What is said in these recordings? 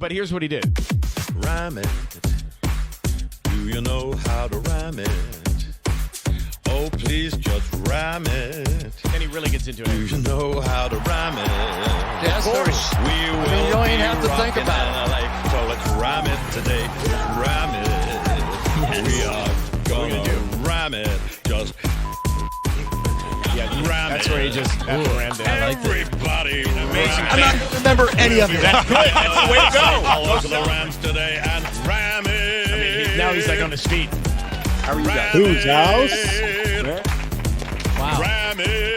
but here's what he did. Rhyme it. Do you know how to rhyme it? Oh, please just rhyme it. Then he really gets into it. Do you know how to rhyme it? Yes, of course. We will. You don't even have to think rocking about it. So let's rhyme it today. Rhyme it. Yes. We are gonna rhyme it. Just rhyme That's it. where he just rammed it. I like that. Everybody, Amazing. I'm not going to remember any of it. That's good. That's the way to go. All to the Rams today and ram it. I mean, now he's like on his feet. How are you guys? Whose house? Wow. Ram it.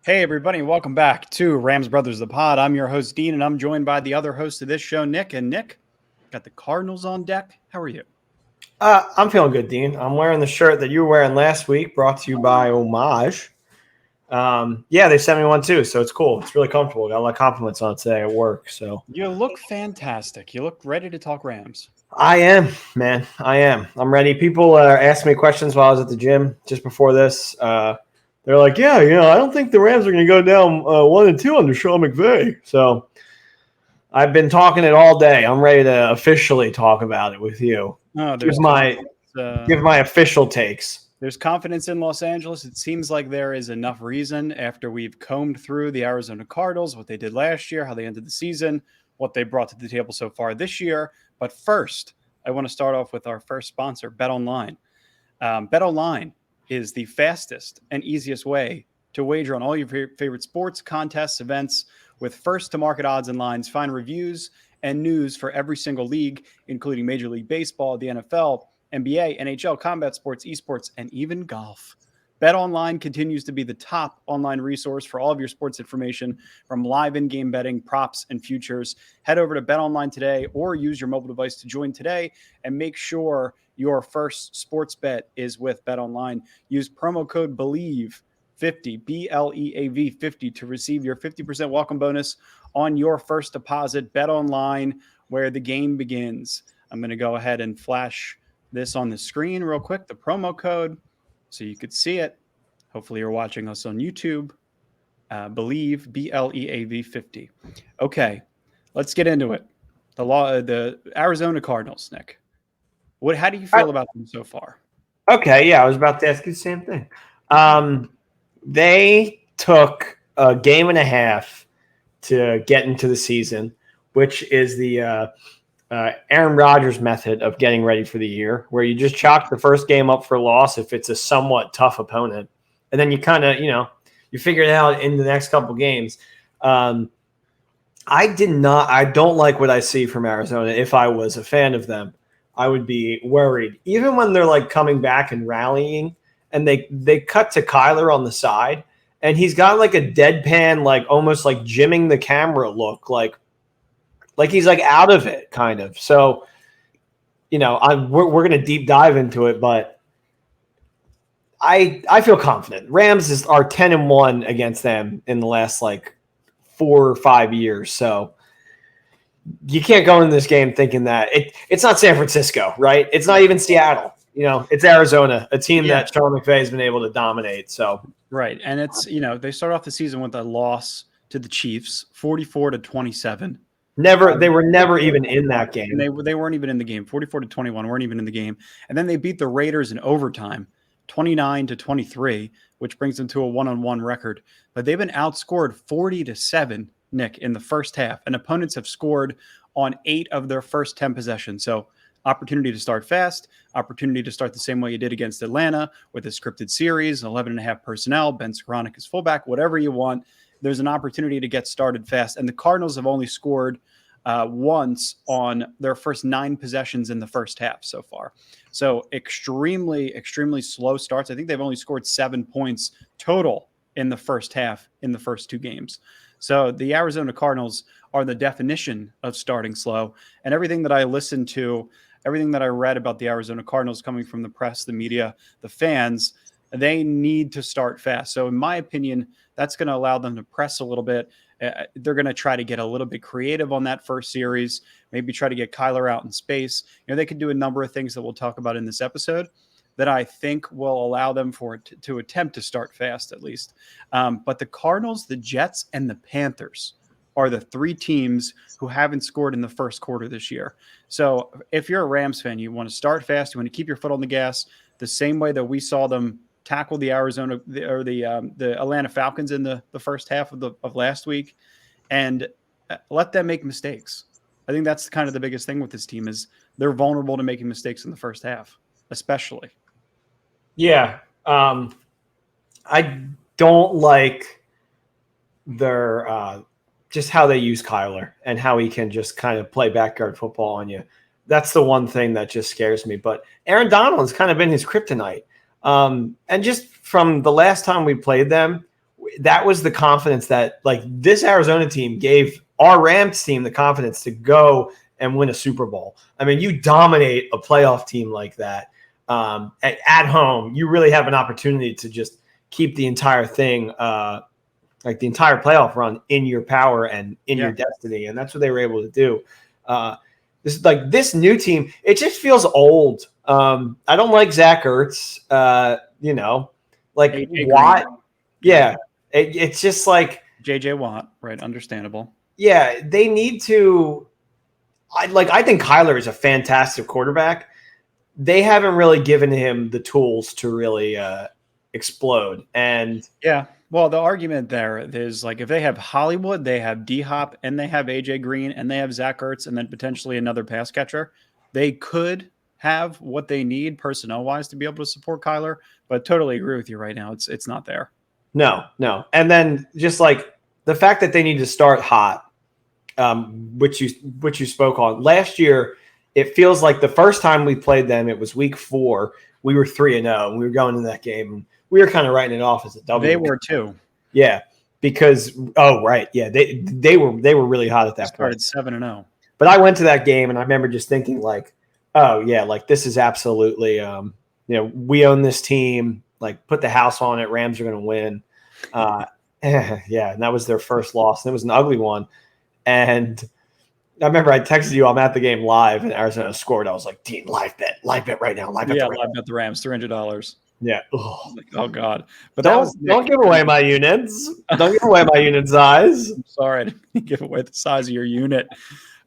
Hey, everybody, and welcome back to Rams Brothers the Pod. I'm your host, Dean, and I'm joined by the other host of this show, Nick. And Nick, got the Cardinals on deck. How are you? I'm feeling good, Dean. I'm wearing the shirt that you were wearing last week, brought to you by Homage. They sent me one too, so it's cool. It's really comfortable. Got a lot of compliments on it today at work. So You look fantastic. You look ready to talk Rams. I am, man. I am. I'm ready. People are asking me questions while I was at the gym just before this. They're like, I don't think the Rams are going to go down 1-2 under Sean McVeigh. So I've been talking it all day. I'm ready to officially talk about it with you. Give my official takes. There's confidence in Los Angeles. It seems like there is enough reason after we've combed through the Arizona Cardinals, what they did last year, how they ended the season, what they brought to the table so far this year. But first, I want to start off with our first sponsor, BetOnline. BetOnline is the fastest and easiest way to wager on all your favorite sports, contests, events with first-to-market odds and lines. Find reviews and news for every single league, including Major League Baseball, the NFL, NBA, NHL, combat sports, esports, and even golf. BetOnline continues to be the top online resource for all of your sports information, from live in-game betting, props, and futures. Head over to BetOnline today or use your mobile device to join today and make sure your first sports bet is with BetOnline. Use promo code BELIEVE50, BLEAV 50 to receive your 50% welcome bonus on your first deposit. BetOnline, where the game begins. I'm going to go ahead and flash this on the screen real quick, the promo code, so you could see it. Hopefully you're watching us on YouTube. Believe, BLEAV 50. Okay, let's get into it. The Arizona Cardinals, Nick. How do you feel about them so far? Okay, yeah, I was about to ask you the same thing. They took a game and a half to get into the season, which is the Aaron Rodgers method of getting ready for the year, where you just chalk the first game up for a loss if it's a somewhat tough opponent, and then you kind of, you figure it out in the next couple games. I don't like what I see from Arizona. If I was a fan of them, I would be worried. Even when they're like coming back and rallying, and they cut to Kyler on the side, and he's got like a deadpan, like almost like gymming the camera look, like he's like out of it, kind of. So, we're going to deep dive into it, but I feel confident. Rams are 10-1 against them in the last like 4 or 5 years. So you can't go into this game thinking that it's not San Francisco, right? It's not even Seattle. It's Arizona, a team that Sean McVay has been able to dominate. So right, and it's they start off the season with a loss to the Chiefs, 44-27. They were never even in that game. And they weren't even in the game. 44-21 weren't even in the game. And then they beat the Raiders in overtime, 29-23, which brings them to a 1-on-1 record. But they've been outscored 40-7, Nick, in the first half. And opponents have scored on 8 of their first 10 possessions. So opportunity to start fast, opportunity to start the same way you did against Atlanta with a scripted series, 11.5 personnel, Ben Skoranek is fullback, whatever you want. There's an opportunity to get started fast. And the Cardinals have only scored once on their first 9 possessions in the first half so far. So extremely, extremely slow starts. I think they've only scored 7 points total in the first half in the first 2 games. So the Arizona Cardinals are the definition of starting slow. And everything that I listened to, everything that I read about the Arizona Cardinals coming from the press, the media, the fans, they need to start fast. So in my opinion, that's going to allow them to press a little bit. They're going to try to get a little bit creative on that first series, maybe try to get Kyler out in space. They could do a number of things that we'll talk about in this episode. that I think will allow them to attempt to start fast at least. But the Cardinals, the Jets, and the Panthers are the three teams who haven't scored in the first quarter this year. So if you're a Rams fan, you want to start fast, you want to keep your foot on the gas the same way that we saw them tackle the Atlanta Falcons in the first half of last week, and let them make mistakes. I think that's kind of the biggest thing with this team is they're vulnerable to making mistakes in the first half, especially. Yeah. I don't like their just how they use Kyler and how he can just kind of play backyard football on you. That's the one thing that just scares me. But Aaron Donald has kind of been his kryptonite. And just from the last time we played them, that was the confidence that like this Arizona team gave our Rams team the confidence to go and win a Super Bowl. I mean, you dominate a playoff team like that at home. You really have an opportunity to just keep the entire thing, like the entire playoff run in your power and in your destiny. And that's what they were able to do. This new team, it just feels old. I don't like Zach Ertz, like Watt. Yeah. It's just like JJ Watt, right? Understandable. Yeah. They need to, I think Kyler is a fantastic quarterback. They haven't really given him the tools to really explode. And yeah. Well, the argument there is like if they have Hollywood, they have D-Hop, and they have AJ Green, and they have Zach Ertz, and then potentially another pass catcher, they could have what they need personnel-wise to be able to support Kyler. But totally agree with you right now. It's not there. No. And then just like the fact that they need to start hot, which you spoke on last year, it feels like the first time we played them, it was week 4. We were 3-0, and we were going into that game. We were kind of writing it off as a W. They were too. Yeah, because they were really hot at that point. Started 7-0. But I went to that game and I remember just thinking like, oh yeah, like this is absolutely we own this team. Like put the house on it. Rams are going to win. Yeah, and that was their first loss. And it was an ugly one. And I remember I texted you, I'm at the game live and Arizona scored. I was like, Dean, live bet right now. Live bet the Rams, $300. Yeah. Like, oh God. But don't give away my units. Don't give away my unit size. I'm sorry, I didn't give away the size of your unit.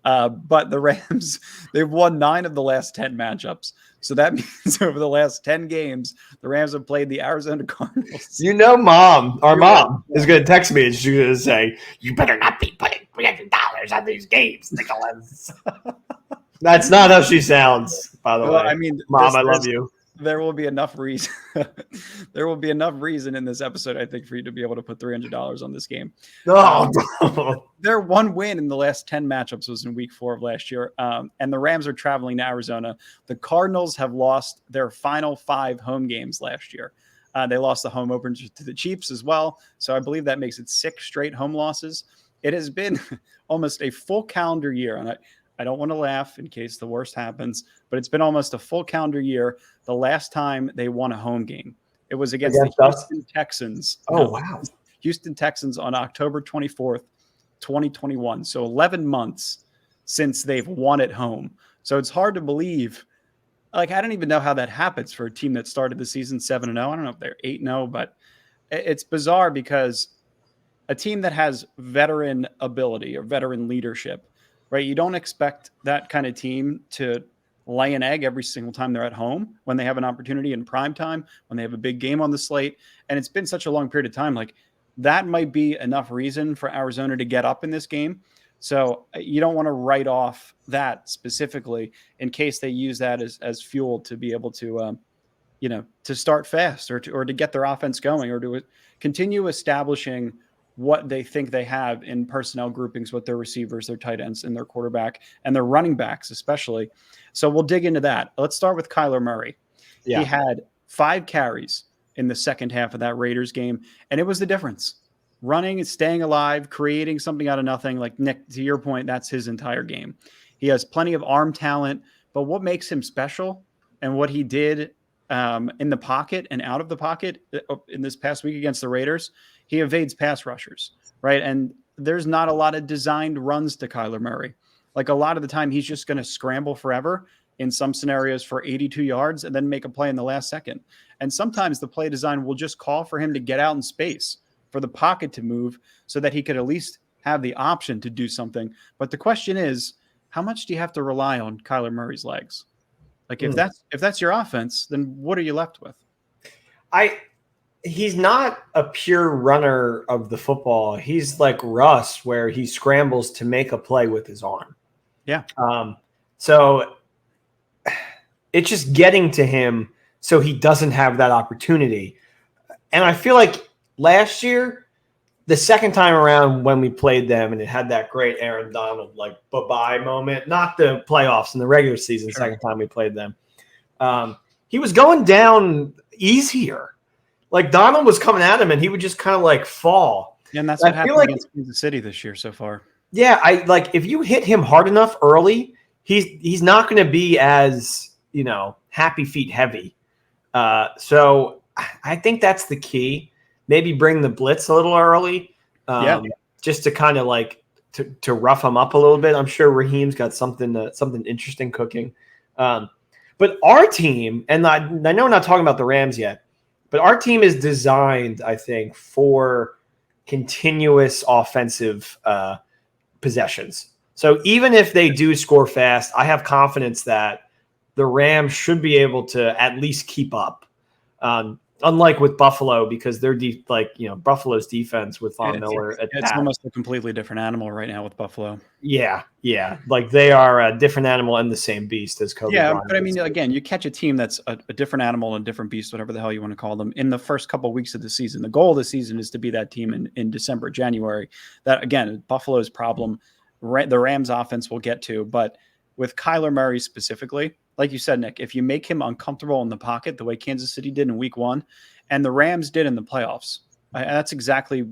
But the Rams, they've won 9 of the last 10 matchups. So that means over the last 10 games, the Rams have played the Arizona Cardinals. Our mom is going to text me and she's going to say, you better not be putting $300 on these games, Nicholas. That's not how she sounds, by the way. I mean, Mom, I love you. There will be enough reason. There will be enough reason in this episode, I think, for you to be able to put $300 on this game. No. Their one win in the last 10 matchups was in week 4 of last year. And the Rams are traveling to Arizona. The Cardinals have lost their final 5 home games last year. They lost the home opener to the Chiefs as well. So I believe that makes it 6 straight home losses. It has been almost a full calendar year. And I don't want to laugh in case the worst happens, but it's been almost a full calendar year the last time they won a home game. It was against the Houston Texans. Oh, wow. Houston Texans on October 24th, 2021. So 11 months since they've won at home. So it's hard to believe. Like, I don't even know how that happens for a team that started the season 7-0. I don't know if they're 8-0, but it's bizarre because a team that has veteran ability or veteran leadership, right? You don't expect that kind of team to lay an egg every single time they're at home when they have an opportunity in prime time, when they have a big game on the slate. And it's been such a long period of time. Like that might be enough reason for Arizona to get up in this game. So you don't want to write off that specifically in case they use that as fuel to be able to, to start fast or to get their offense going or to continue establishing what they think they have in personnel groupings with their receivers, their tight ends, and their quarterback, and their running backs especially. So we'll dig into that. Let's start with Kyler Murray. Yeah. He had 5 carries in the second half of that Raiders game, and it was the difference. Running and staying alive, creating something out of nothing. Like Nick, to your point, that's his entire game. He has plenty of arm talent, but what makes him special and what he did in the pocket and out of the pocket in this past week against the Raiders, he evades pass rushers, right? And there's not a lot of designed runs to Kyler Murray. Like a lot of the time, he's just going to scramble forever in some scenarios for 82 yards and then make a play in the last second. And sometimes the play design will just call for him to get out in space, for the pocket to move so that he could at least have the option to do something. But the question is, how much do you have to rely on Kyler Murray's legs? Like if that's your offense, then what are you left with? He's not a pure runner of the football. He's like Russ, where he scrambles to make a play with his arm. Yeah. So it's just getting to him so he doesn't have that opportunity. And I feel like last year, the second time around when we played them, and it had that great Aaron Donald like bye-bye moment, not the playoffs in the regular season, Sure. Second time we played them, he was going down easier. Like Donald was coming at him and he would just kind of like fall. Yeah, and that's what happened against Kansas City this year so far. Yeah, I like if you hit him hard enough early, he's not going to be as, happy feet heavy. So I think that's the key. Maybe bring the blitz a little early, just to kind of like to rough him up a little bit. I'm sure Raheem's got something interesting cooking. But our team, and I know we're not talking about the Rams yet, but our team is designed, I think, for continuous offensive possessions. So even if they do score fast, I have confidence that the Rams should be able to at least keep up. Unlike with Buffalo, because they're Buffalo's defense with Von Miller. It's almost a completely different animal right now with Buffalo. Yeah. Like they are a different animal and the same beast as Kobe Yeah, Bryant. but I mean, again, you catch a team that's a different animal and a different beast, whatever the hell you want to call them, in the first couple of weeks of the season. The goal of the season is to be that team in December, January. That, again, Buffalo's problem, the Rams offense we'll get to. But with Kyler Murray specifically, like you said, Nick, if you make him uncomfortable in the pocket the way Kansas City did in week 1 and the Rams did in the playoffs, that's exactly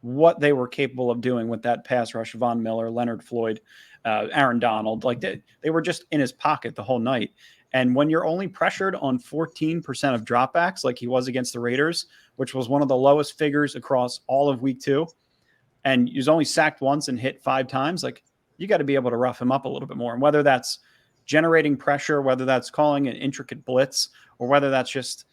what they were capable of doing with that pass rush. Von Miller, Leonard Floyd, Aaron Donald, like they were just in his pocket the whole night. And when you're only pressured on 14% of dropbacks, like he was against the Raiders, which was one of the lowest figures across all of week 2, and he was only sacked once and hit 5 times, like you got to be able to rough him up a little bit more. And whether that's generating pressure, whether that's calling an intricate blitz, or whether that's just,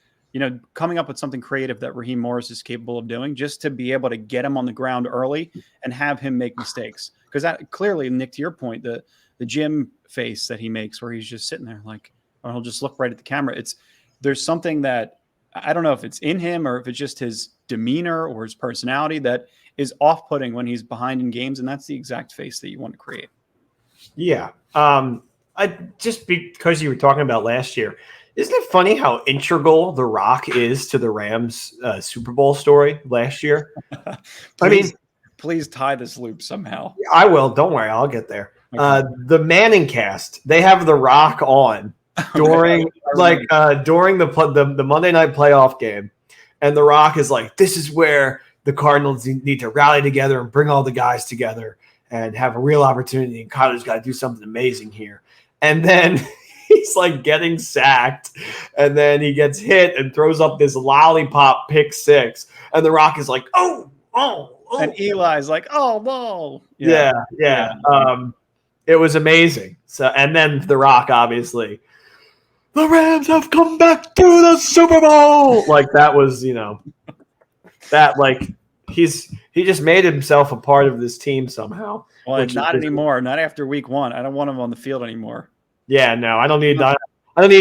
coming up with something creative that Raheem Morris is capable of doing, just to be able to get him on the ground early and have him make mistakes. Because that clearly, Nick, to your point, the Jim face that he makes where he's just sitting there or he'll just look right at the camera. There's something that I don't know if it's in him or if it's just his demeanor or his personality that is off-putting when he's behind in games. And that's the exact face that you want to create. Yeah. Just because you were talking about last year, isn't it funny how integral The Rock is to the Rams Super Bowl story last year? Please tie this loop somehow. I will. Don't worry. I'll get there. Okay. The Manning cast, they have The Rock on during the Monday night playoff game. And The Rock is like, this is where the Cardinals need to rally together and bring all the guys together and have a real opportunity. And Kyler's got to do something amazing here. And then he's like getting sacked. And then he gets hit and throws up this lollipop pick 6. And The Rock is like, oh. And Eli's like, oh, whoa. Yeah. It was amazing. So, and then The Rock, obviously, the Rams have come back to the Super Bowl. Like that was, that like he just made himself a part of this team somehow. Well, not anymore. Not after week 1. I don't want him on the field anymore. Yeah, no, I don't need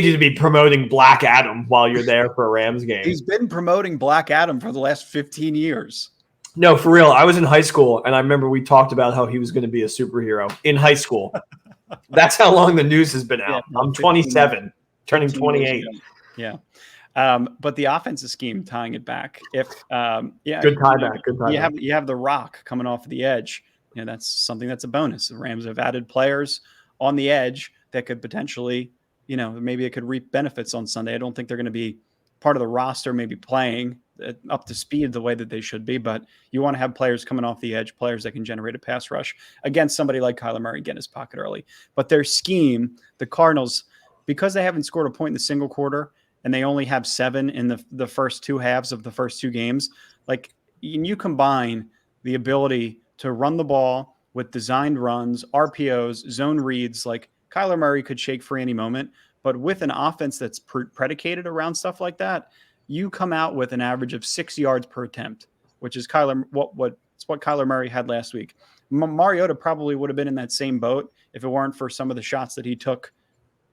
you to be promoting Black Adam while you're there for a Rams game. He's been promoting Black Adam for the last 15 years. No, for real. I was in high school, and I remember we talked about how he was going to be a superhero in high school. That's how long the news has been out. I'm 27, turning 28. Yeah. But the offensive scheme, tying it back, good tie back. You have The Rock coming off the edge. That's something that's a bonus. The Rams have added players on the edge that could potentially, maybe it could reap benefits on Sunday. I don't think they're going to be part of the roster, maybe playing up to speed the way that they should be, but you want to have players coming off the edge, players that can generate a pass rush against somebody like Kyler Murray, get in his pocket early. But their scheme, the Cardinals, because they haven't scored a point in the single quarter and they only have 7 in the first 2 halves of the first 2 games, like you combine the ability to run the ball with designed runs, RPOs, zone reads, like Kyler Murray could shake free any moment, but with an offense that's predicated around stuff like that, you come out with an average of 6 yards per attempt, which is what Kyler Murray had last week. Mariota probably would have been in that same boat if it weren't for some of the shots that he took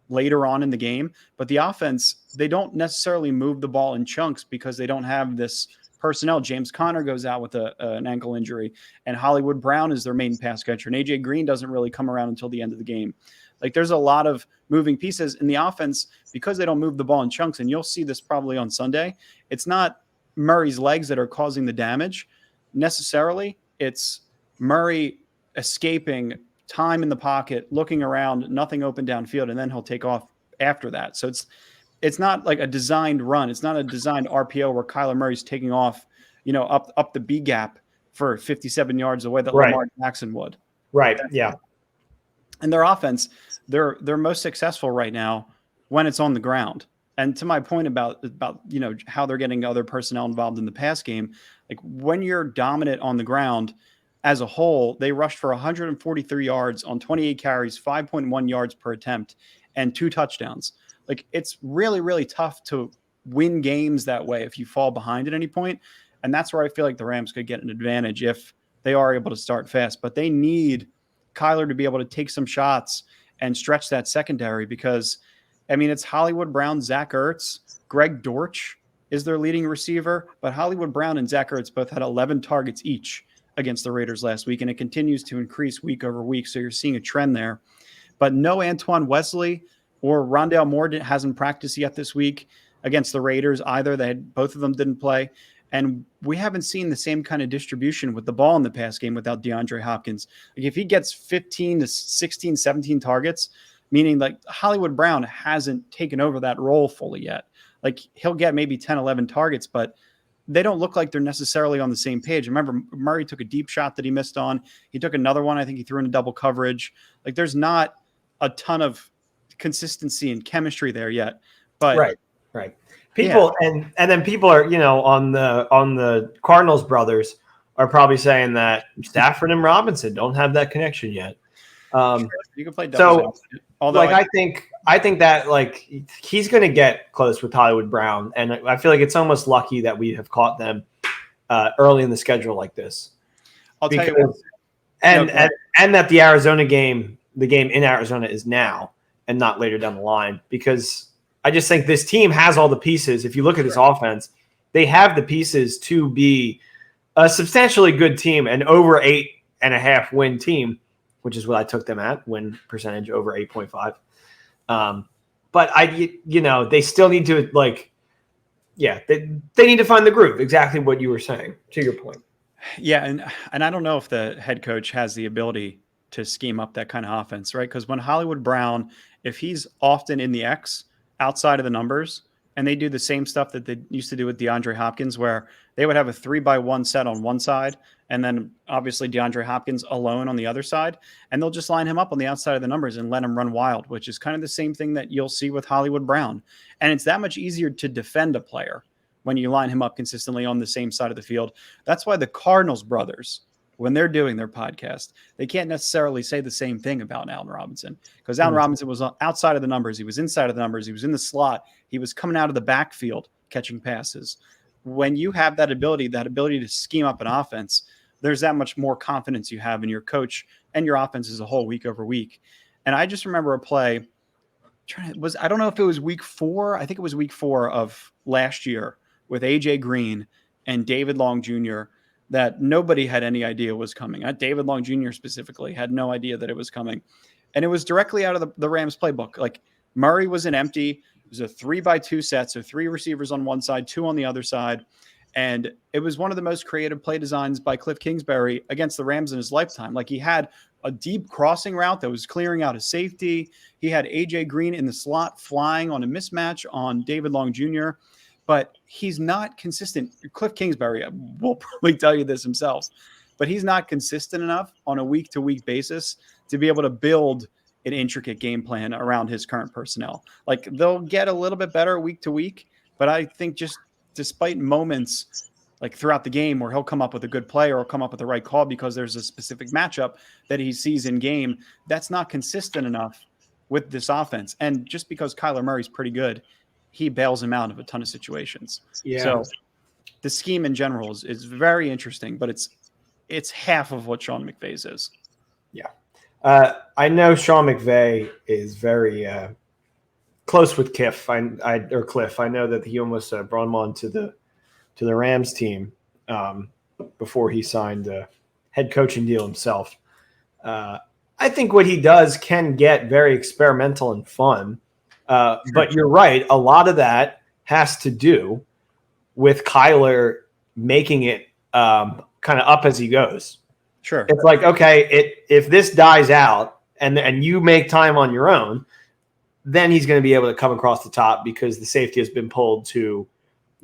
later on in the game. But the offense, they don't necessarily move the ball in chunks because they don't have this personnel. James Conner goes out with an ankle injury, and Hollywood Brown is their main pass catcher, and AJ Green doesn't really come around until the end of the game. Like, there's a lot of moving pieces in the offense because they don't move the ball in chunks, and you'll see this probably on Sunday. It's not Murray's legs that are causing the damage necessarily. It's Murray escaping, time in the pocket, looking around, nothing open downfield, and then he'll take off after that. So it's not like a designed run. It's not a designed RPO where Kyler Murray's taking off, up the B gap for 57 yards away that Lamar Jackson would. Right. Yeah. And their offense, they're most successful right now when it's on the ground. And to my point about how they're getting other personnel involved in the pass game, like when you're dominant on the ground as a whole, they rushed for 143 yards on 28 carries, 5.1 yards per attempt, and 2 touchdowns. Like, it's really, really tough to win games that way if you fall behind at any point. And that's where I feel like the Rams could get an advantage if they are able to start fast. But they need Kyler to be able to take some shots and stretch that secondary because, I mean, it's Hollywood Brown, Zach Ertz, Greg Dortch is their leading receiver, but Hollywood Brown and Zach Ertz both had 11 targets each against the Raiders last week, and it continues to increase week over week, so you're seeing a trend there. But no Antoine Wesley or Rondale Moore hasn't practiced yet this week against the Raiders either. Both of them didn't play. And we haven't seen the same kind of distribution with the ball in the pass game without DeAndre Hopkins. Like, if he gets 15 to 16, 17 targets, meaning like Hollywood Brown hasn't taken over that role fully yet. Like, he'll get maybe 10, 11 targets, but they don't look like they're necessarily on the same page. Remember, Murray took a deep shot that he missed on. He took another one. I think he threw in a double coverage. Like, there's not a ton of consistency and chemistry there yet. But right. People and then people are, on the Cardinals brothers are probably saying that Stafford and Robinson don't have that connection yet. You can play double. So, I think that like he's going to get close with Hollywood Brown, and I feel like it's almost lucky that we have caught them early in the schedule like this. I'll tell you what, and that the Arizona game, the game in Arizona, is now and not later down the line, because I just think this team has all the pieces. If you look at this offense, they have the pieces to be a substantially good team, an over 8.5 win team, which is what I took them at, win percentage over 8.5. But they still need to they need to find the groove. Exactly what you were saying, to your point. Yeah. And I don't know if the head coach has the ability to scheme up that kind of offense, right? Because when Hollywood Brown, if he's often in the X outside of the numbers, and they do the same stuff that they used to do with DeAndre Hopkins, where they would have a 3-by-1 set on one side, and then obviously DeAndre Hopkins alone on the other side, and they'll just line him up on the outside of the numbers and let him run wild, which is kind of the same thing that you'll see with Hollywood Brown. And it's that much easier to defend a player when you line him up consistently on the same side of the field. That's why the Cardinals brothers, when they're doing their podcast, they can't necessarily say the same thing about Allen Robinson, because Allen Robinson was outside of the numbers. He was inside of the numbers. He was in the slot. He was coming out of the backfield catching passes. When you have that ability to scheme up an offense, there's that much more confidence you have in your coach and your offense as a whole week over week. And I just remember a play. I don't know if it was week 4. I think it was week 4 of last year with AJ Green and David Long Jr., that nobody had any idea was coming. David Long Jr. specifically had no idea that it was coming. And it was directly out of the Rams playbook. Like, Murray was an empty. It was a 3-by-2 set, so 3 receivers on one side, 2 on the other side. And it was one of the most creative play designs by Cliff Kingsbury against the Rams in his lifetime. Like, he had a deep crossing route that was clearing out a safety. He had AJ Green in the slot flying on a mismatch on David Long Jr., but he's not consistent. Cliff Kingsbury will probably tell you this himself, but he's not consistent enough on a week-to-week basis to be able to build an intricate game plan around his current personnel. Like, they'll get a little bit better week to week, but I think just despite moments like throughout the game where he'll come up with a good play or come up with the right call because there's a specific matchup that he sees in game, that's not consistent enough with this offense. And just because Kyler Murray's pretty good, he bails him out of a ton of situations. Yeah. So the scheme in general is very interesting, but it's half of what Sean McVay's is. Yeah. I know Sean McVay is very close with Cliff. I know that he almost brought him on to the Rams team before he signed a head coaching deal himself. I think what he does can get very experimental and fun. But you're right. A lot of that has to do with Kyler making it kind of up as he goes. Sure. It's like, okay, if this dies out and you make time on your own, then he's going to be able to come across the top because the safety has been pulled to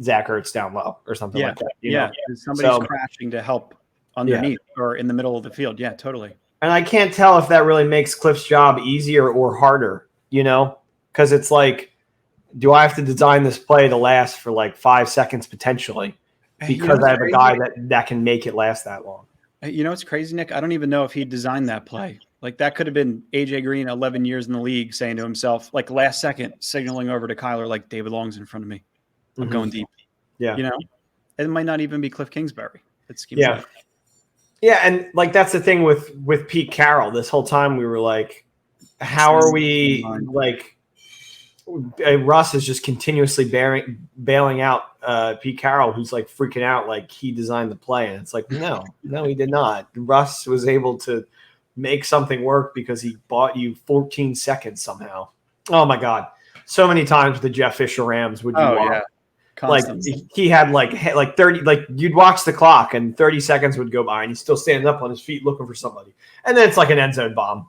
Zach Ertz down low or something like that. You know? Somebody's crashing to help underneath or in the middle of the field. Yeah, totally. And I can't tell if that really makes Cliff's job easier or harder, because it's like, do I have to design this play to last for like 5 seconds potentially because I have a guy that can make it last that long? You know what's crazy, Nick? I don't even know if he designed that play. Like that could have been AJ Green, 11 years in the league, saying to himself, like last second, signaling over to Kyler, like David Long's in front of me. I'm going deep. Yeah. It might not even be Cliff Kingsbury. Yeah, and like that's the thing with Pete Carroll. This whole time we were like, how are we like? Russ is just continuously bailing out Pete Carroll, who's like freaking out, like he designed the play, and it's like, no, he did not. Russ was able to make something work because he bought you 14 seconds somehow. Oh my God, so many times with the Jeff Fisher Rams would you watch? Like he had like 30, like you'd watch the clock and 30 seconds would go by and he's still standing up on his feet looking for somebody. And then it's like an end zone bomb.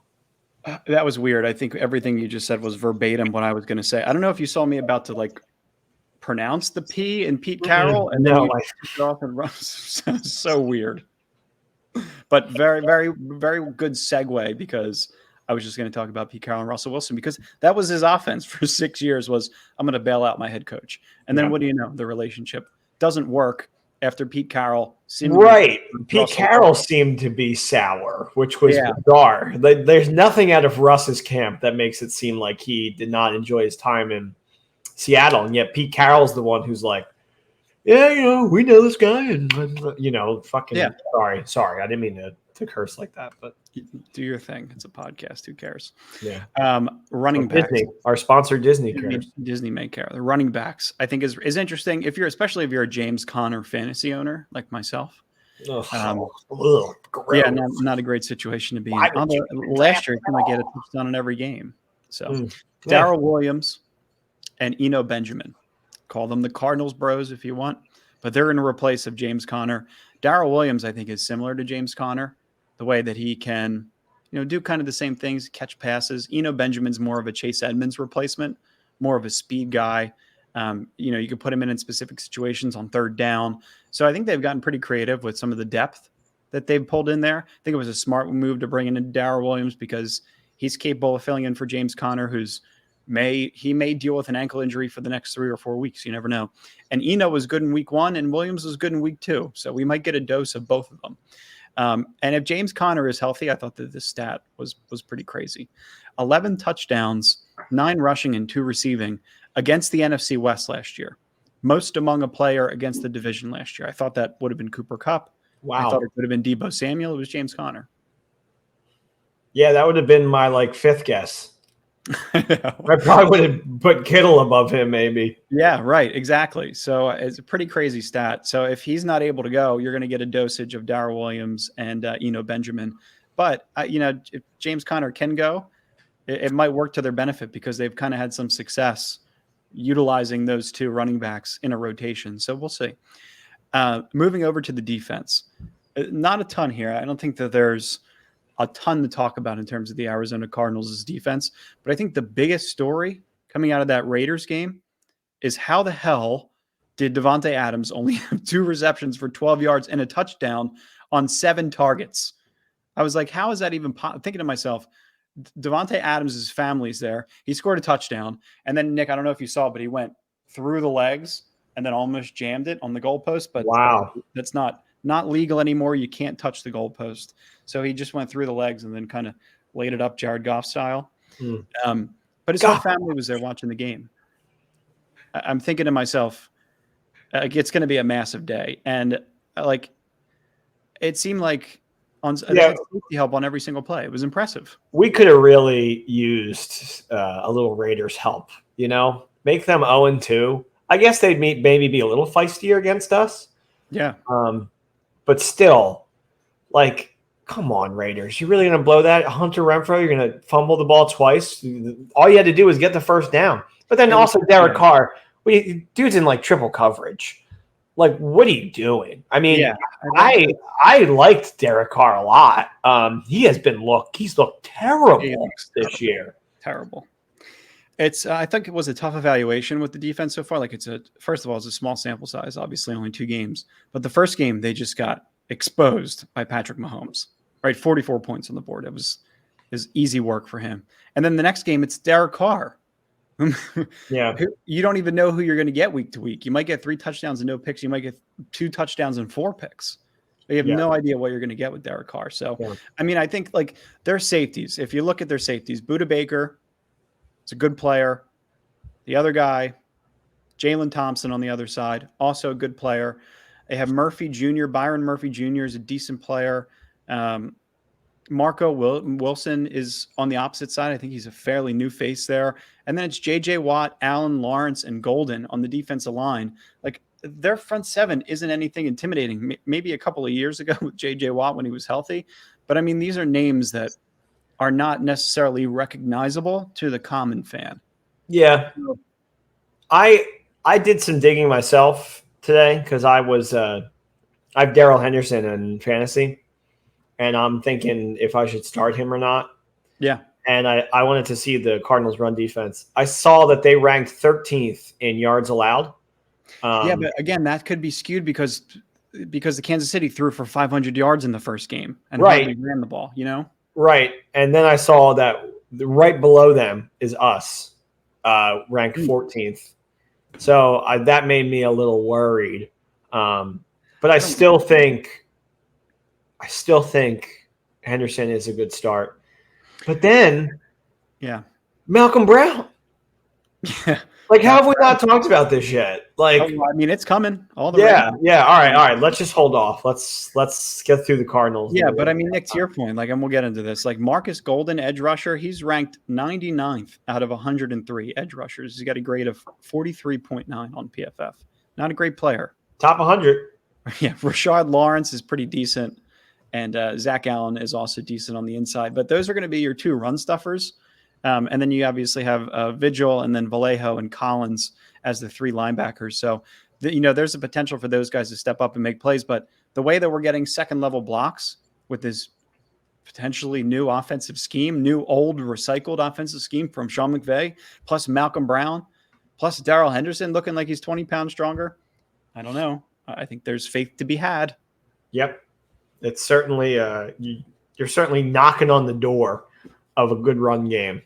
That was weird. I think everything you just said was verbatim what I was going to say. I don't know if you saw me about to like pronounce the P in Pete Carroll and then you took it off and run. So weird. But very, very, very good segue because I was just going to talk about Pete Carroll and Russell Wilson because that was his offense for 6 years was I'm going to bail out my head coach. And then what do you know? The relationship doesn't work after Pete Carroll. Pete Carroll seemed to be sour, which was bizarre. There's nothing out of Russ's camp that makes it seem like he did not enjoy his time in Seattle. And yet Pete Carroll's the one who's like, yeah, we know this guy. And, sorry. I didn't mean to curse like that, but do your thing. It's a podcast. Who cares? Yeah. Running backs. Disney, our sponsor, Disney cares. Disney may care. The running backs, I think, is interesting. Especially if you're a James Conner fantasy owner like myself. Not a great situation to be in. Last year, he might get a touchdown in every game. So, Daryl Williams and Eno Benjamin. Call them the Cardinals bros if you want, but they're in a replace of James Conner. Daryl Williams, I think, is similar to James Conner, the way that he can, do kind of the same things, catch passes. Eno Benjamin's more of a Chase Edmonds replacement, more of a speed guy. You could put him in specific situations on third down. So I think they've gotten pretty creative with some of the depth that they've pulled in there. I think it was a smart move to bring in Daryl Williams because he's capable of filling in for James Conner, he may deal with an ankle injury for the next 3 or 4 weeks. You never know. And Eno was good in week 1 and Williams was good in week 2. So we might get a dose of both of them. And if James Conner is healthy, I thought that this stat was pretty crazy. 11 touchdowns, 9 rushing and 2 receiving against the NFC West last year. Most among a player against the division last year. I thought that would have been Cooper Kupp. Wow. I thought it would have been Deebo Samuel. It was James Conner. Yeah, that would have been my 5th guess. I probably would have put Kittle above him, maybe. Yeah, right. Exactly. So it's a pretty crazy stat. So if he's not able to go, you're going to get a dosage of Daryl Williams and Eno Benjamin. But, if James Conner can go, it might work to their benefit because they've kind of had some success utilizing those 2 running backs in a rotation. So we'll see. Moving over to the defense. Not a ton here. I don't think that there's a ton to talk about in terms of the Arizona Cardinals' defense. But I think the biggest story coming out of that Raiders game is how the hell did Davante Adams only have 2 receptions for 12 yards and a touchdown on 7 targets? I was like, how is that even thinking to myself, Davante Adams' family's there. He scored a touchdown. And then, Nick, I don't know if you saw, but he went through the legs and then almost jammed it on the goalpost. But wow, that's not legal anymore. You can't touch the goalpost. So he just went through the legs and then kind of laid it up Jared Goff style. But his whole family was there watching the game. I'm thinking to myself, it's going to be a massive day. And it seemed like they had safety help on every single play. It was impressive. We could have really used a little Raiders help, make them 0-2. I guess they'd maybe be a little feistier against us. Yeah. But still, come on, Raiders. You really going to blow that? Hunter Renfrow, you're going to fumble the ball twice? All you had to do was get the first down. But then also Derek Carr, dude's in triple coverage. What are you doing? I mean, I liked Derek Carr a lot. He's looked terrible this year. Terrible. I think it was a tough evaluation with the defense so far. First of all, it's a small sample size, obviously only 2 games. But the first game, they just got exposed by Patrick Mahomes, right? 44 points on the board. It was easy work for him. And then the next game, it's Derek Carr. Yeah. You don't even know who you're going to get week to week. You might get 3 touchdowns and no picks. You might get 2 touchdowns and 4 picks. You have no idea what you're going to get with Derek Carr. So, I mean, I think their safeties, if you look at their safeties, Budda Baker, it's a good player. The other guy, Jalen Thompson on the other side, also a good player. They have Murphy Jr. Byron Murphy Jr. is a decent player. Marco Wilson is on the opposite side. I think he's a fairly new face there. And then it's J.J. Watt, Allen, Lawrence, and Golden on the defensive line. Their front 7 isn't anything intimidating. Maybe a couple of years ago with J.J. Watt when he was healthy. But, I mean, these are names that are not necessarily recognizable to the common fan. Yeah. I did some digging myself today because I have Daryl Henderson in fantasy, and I'm thinking if I should start him or not. Yeah. And I wanted to see the Cardinals' run defense. I saw that they ranked 13th in yards allowed. But again, that could be skewed because the Kansas City threw for 500 yards in the first game and hardly ran the ball, Right. And then I saw that right below them is us, ranked 14th. So that made me a little worried. But I still think Henderson is a good start. But then Malcolm Brown. Yeah. How have we not talked about this yet? I mean, it's coming. All the yeah. All right. Let's just hold off. Let's get through the Cardinals. Yeah, but I mean, Nick, to your point, and we'll get into this. Marcus Golden, edge rusher, he's ranked 99th out of 103 edge rushers. He's got a grade of 43.9 on PFF. Not a great player. Top 100. Yeah, Rashard Lawrence is pretty decent, and Zach Allen is also decent on the inside. But those are going to be your 2 run stuffers. And then you obviously have Vigil and then Vallejo and Collins as the 3 linebackers. So, there's a potential for those guys to step up and make plays. But the way that we're getting second-level blocks with this potentially new offensive scheme, new old recycled offensive scheme from Sean McVeigh, plus Malcolm Brown, plus Daryl Henderson looking like he's 20 pounds stronger, I don't know. I think there's faith to be had. Yep. It's certainly you're certainly knocking on the door of a good run game.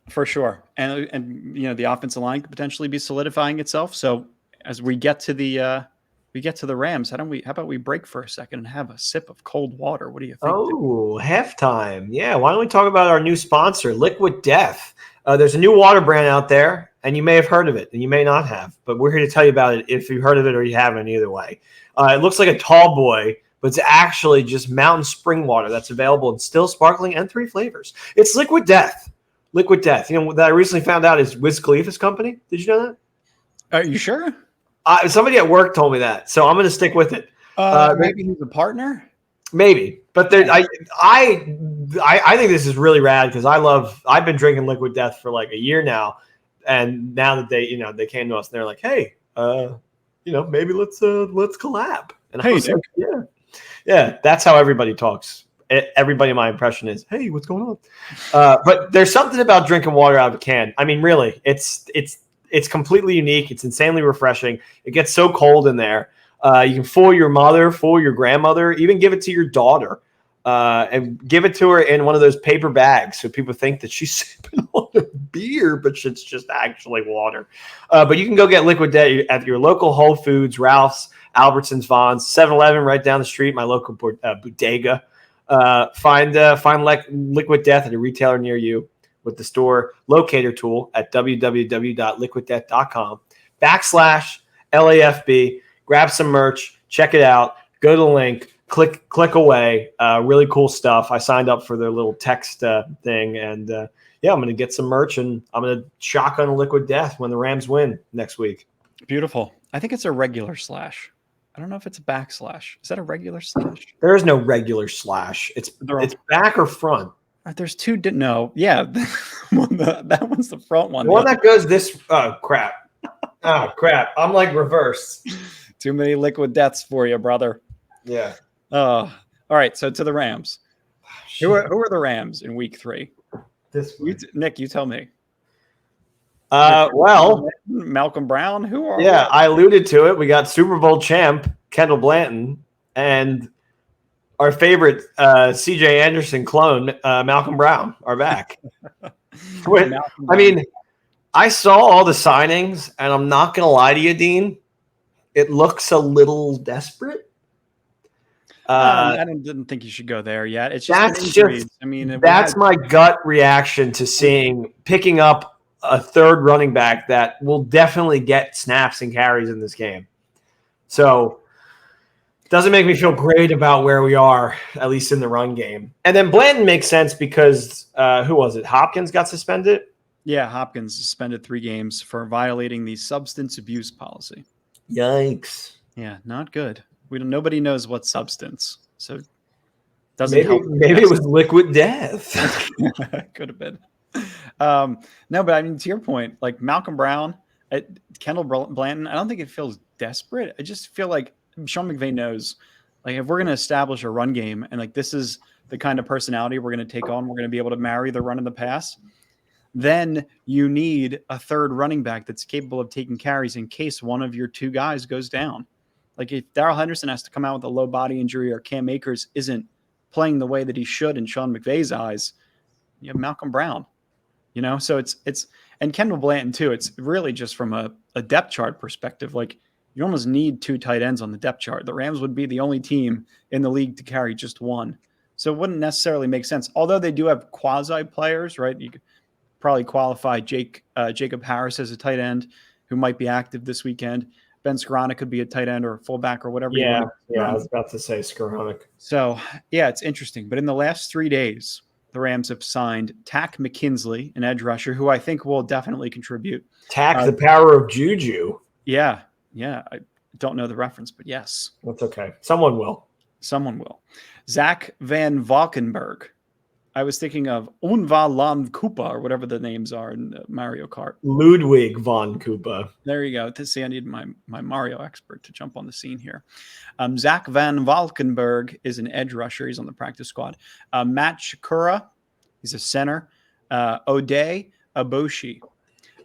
For sure. And the offensive line could potentially be solidifying itself. So as we get to the Rams, how about we break for a second and have a sip of cold water? What do you think? Oh, halftime. Yeah. Why don't we talk about our new sponsor, Liquid Death? There's a new water brand out there, and you may have heard of it, and you may not have, but we're here to tell you about it if you've heard of it or you haven't either way. It looks like a tall boy, but it's actually just mountain spring water that's available in still, sparkling, and 3 flavors. It's Liquid Death. Liquid Death. That I recently found out is Wiz Khalifa's company. Did you know that? Are you sure? Somebody at work told me that, so I'm going to stick with it. Maybe he's a partner. Maybe, but I think this is really rad because I've been drinking Liquid Death for a year now, and now that they came to us and they're like, hey, maybe let's collab. And I was like, yeah, that's how everybody talks. Everybody, my impression is, hey, what's going on? But there's something about drinking water out of a can. I mean, really, it's completely unique. It's insanely refreshing. It gets so cold in there. You can fool your mother, fool your grandmother, even give it to your daughter, and give it to her in one of those paper bags so people think that she's sipping on a beer, but it's just actually water. But you can go get Liquid Death at your local Whole Foods, Ralph's, Albertsons, Vons, 7-Eleven right down the street, my local bodega. Find Liquid Death at a retailer near you. with the store locator tool at www.liquiddeath.com/LAFB. Grab some merch, check it out, go to the link, click away. Really cool stuff. I signed up for their little text thing, and I'm going to get some merch, and I'm going to shotgun a Liquid Death when the Rams win next week. Beautiful. I think it's a regular slash. I don't know if it's a backslash. Is that a regular slash? There is no regular slash. It's back or front. There's two. No, yeah, that one's the front one. The one that goes this. Oh crap! Oh crap! I'm like reverse. Too many Liquid Deaths for you, brother. Yeah. All right. So to the Rams. Who are the Rams in Week 3? Nick, you tell me. Well, Malcolm Brown. Who are? Yeah, I alluded to it. We got Super Bowl champ Kendall Blanton and our favorite C.J. Anderson clone Malcolm Brown are back. I saw all the signings, and I'm not going to lie to you, Dean. It looks a little desperate. I didn't think you should go there yet. It's just that's my gut reaction to picking up a third running back that will definitely get snaps and carries in this game. So it doesn't make me feel great about where we are, at least in the run game. And then Blanton makes sense because who was it? Hopkins got suspended? Yeah, Hopkins suspended 3 games for violating the substance abuse policy. Yikes. Yeah, not good. Nobody knows what substance. So it doesn't help. Maybe it was Liquid Death. Could have been. No, but I mean, to your point, like Malcolm Brown, Kendall Blanton, I don't think it feels desperate. I just feel like Sean McVay knows, like, if we're going to establish a run game and like this is the kind of personality we're going to take on, we're going to be able to marry the run and the pass, then you need a third running back that's capable of taking carries in case one of your 2 guys goes down. Like if Daryl Henderson has to come out with a low body injury or Cam Akers isn't playing the way that he should in Sean McVay's eyes, you have Malcolm Brown. So it's and Kendall Blanton too. It's really just from a depth chart perspective. Like you almost need 2 tight ends on the depth chart. The Rams would be the only team in the league to carry just 1. So it wouldn't necessarily make sense. Although they do have quasi players, right? You could probably qualify Jacob Harris as a tight end who might be active this weekend. Ben Skoranek could be a tight end or a fullback or whatever. Yeah, I was about to say Skoranek. So, yeah, it's interesting. But in the last 3 days, the Rams have signed Tack McKinsley, an edge rusher, who I think will definitely contribute. Tack, the power of Juju. Yeah. I don't know the reference, but yes. That's okay. Someone will. Zach Van Valkenberg. I was thinking of Unva Lam Koopa or whatever the names are in Mario Kart. Ludwig von Koopa. There you go. See, I need my Mario expert to jump on the scene here. Zach Van Valkenburg is an edge rusher. He's on the practice squad. Matt Shakura, he's a center. O'Day Aboshi.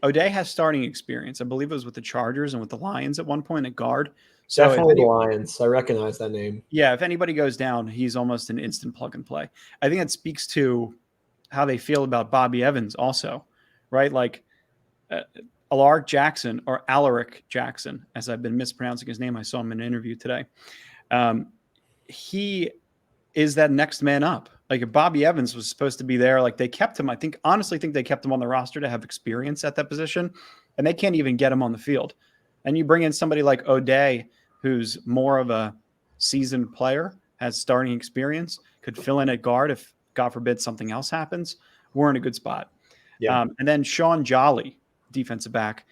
O'Day has starting experience. I believe it was with the Chargers and with the Lions at one point at guard. So definitely the Lions. I recognize that name. Yeah, if anybody goes down, he's almost an instant plug and play. I think that speaks to how they feel about Bobby Evans also, right? Like Alaric Jackson or Alaric Jackson, as I've been mispronouncing his name. I saw him in an interview today. He is that next man up. Like if Bobby Evans was supposed to be there, like they kept him, honestly think they kept him on the roster to have experience at that position, and they can't even get him on the field. And you bring in somebody like O'Day, who's more of a seasoned player, has starting experience, could fill in at guard if, God forbid, something else happens. We're in a good spot. Yeah. And then Sean Jolly, defensive back,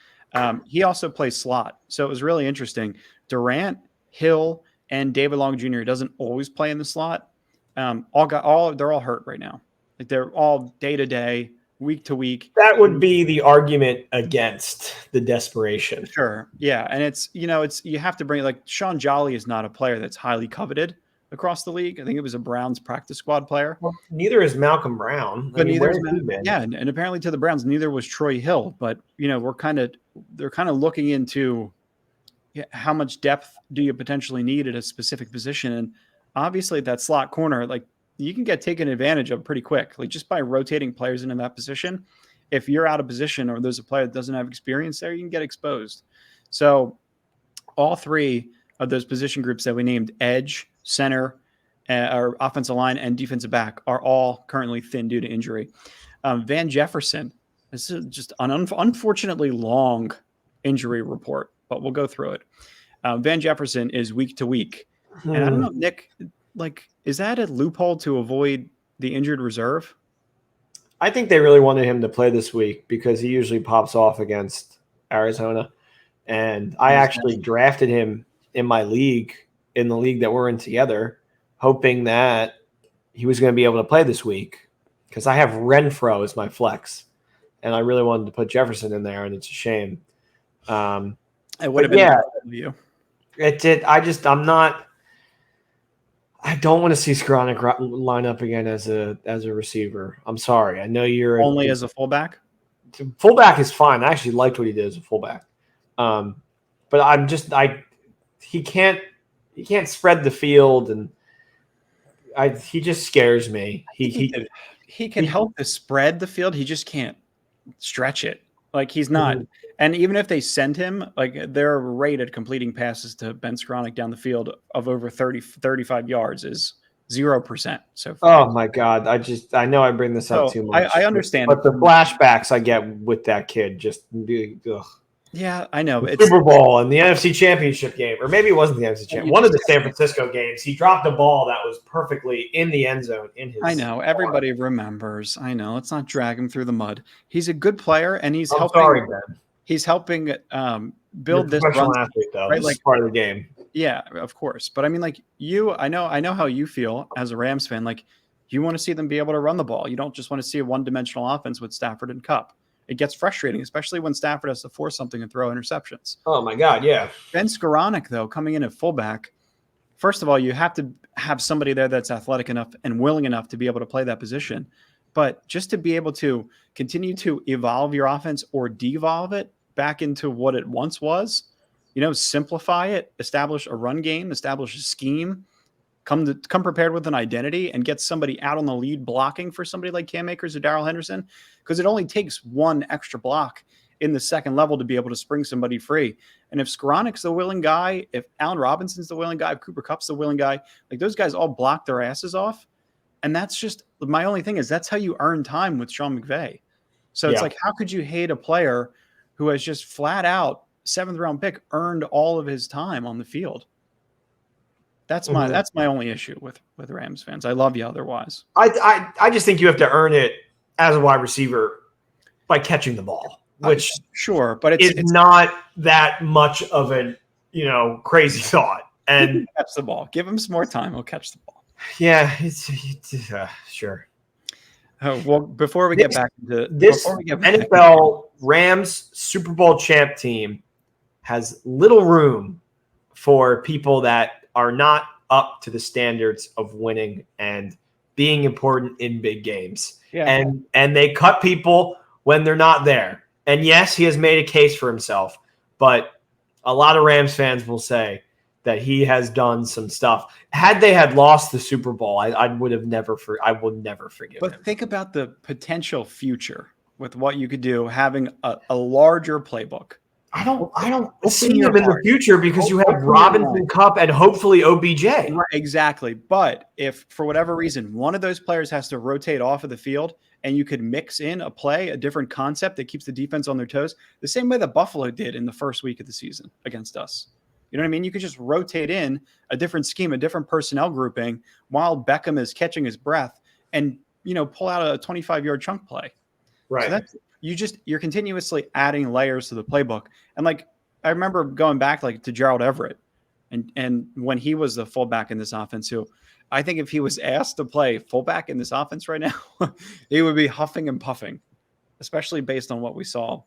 he also plays slot. So it was really interesting. Durant, Hill, and David Long Jr. doesn't always play in the slot. They're all hurt right now. Like they're all day to day, week to week. That would be the argument against the desperation. Sure. Yeah. And you have to bring, like, Sean Jolly is not a player that's highly coveted across the league. I think it was a Browns practice squad player. Well, neither is Malcolm Brown. But neither is and apparently to the Browns, neither was Troy Hill. But they're kind of looking into how much depth do you potentially need at a specific position. And obviously at that slot corner, like, you can get taken advantage of pretty quick, like just by rotating players into that position. If you're out of position or there's a player that doesn't have experience there, you can get exposed. So all 3 of those position groups that we named, edge, center, or offensive line and defensive back, are all currently thin due to injury. Van Jefferson. This is just an unfortunately long injury report, but we'll go through it. Van Jefferson is week to week. And I don't know, Nick, like, is that a loophole to avoid the injured reserve? I think they really wanted him to play this week because he usually pops off against Arizona. And I actually drafted him in my league, in the league that we're in together, hoping that he was going to be able to play this week because I have Renfro as my flex. And I really wanted to put Jefferson in there, and it's a shame. It would have been you. It did. I don't want to see Skoranek line up again as a receiver. I'm sorry. I know you're only as a fullback. Fullback is fine. I actually liked what he did as a fullback. But he can't spread the field, and he just scares me. He can help to spread the field. He just can't stretch it. Like, he's not. Mm-hmm. And even if they send him, like, their rate at completing passes to Ben Skoranek down the field of over 35 yards is 0%. So oh my God. I know I bring this up too much. I understand. But the flashbacks I get with that kid just ugh. Yeah, I know. It's Super Bowl and the NFC Championship game, or maybe it wasn't the NFC Championship. One of the San Francisco games, he dropped a ball that was perfectly in the end zone. I know. Everybody remembers. I know. Let's not drag him through the mud. He's a good player, and he's helping. Sorry, Ben. He's helping build this run. Athlete, though. Right? This is part of the game. Yeah, of course. But I mean, like, I know how you feel as a Rams fan. Like, you want to see them be able to run the ball. You don't just want to see a one-dimensional offense with Stafford and Kupp. It gets frustrating, especially when Stafford has to force something and throw interceptions. Oh, my God, yeah. Ben Skoranek, though, coming in at fullback, first of all, you have to have somebody there that's athletic enough and willing enough to be able to play that position. But just to be able to continue to evolve your offense or devolve it back into what it once was, simplify it, establish a run game, establish a scheme, come prepared with an identity, and get somebody out on the lead blocking for somebody like Cam Akers or Daryl Henderson, because it only takes one extra block in the second level to be able to spring somebody free. And if Skoranek's the willing guy, if Allen Robinson's the willing guy, if Cooper Kupp's the willing guy, like, those guys all block their asses off. And that's just my only thing is that's how you earn time with Sean McVay. So it's like, how could you hate a player who has just flat out 7th round pick earned all of his time on the field? That's my only issue with Rams fans. I love you otherwise. I just think you have to earn it as a wide receiver by catching the ball, which sure, but it's not that much of a crazy thought. And catch the ball. Give him some more time. He'll catch the ball. Yeah, it's sure. Well, before we get back to this, NFL Rams Super Bowl champ team has little room for people that are not up to the standards of winning and being important in big games. Yeah. And they cut people when they're not there. And yes, he has made a case for himself, but a lot of Rams fans will say that he has done some stuff. Had they had lost the Super Bowl, I will never forgive him. But think about the potential future with what you could do having a larger playbook. I don't see him in the future because you have Robinson, Kupp, and hopefully OBJ. Right, exactly. But if for whatever reason one of those players has to rotate off of the field and you could mix in a different concept that keeps the defense on their toes, the same way that Buffalo did in the first week of the season against us. You know what I mean? You could just rotate in a different scheme, a different personnel grouping while Beckham is catching his breath and, pull out a 25-yard chunk play. Right. So you're continuously adding layers to the playbook. And like, I remember going back like to Gerald Everett and when he was the fullback in this offense, who I think if he was asked to play fullback in this offense right now, he would be huffing and puffing, especially based on what we saw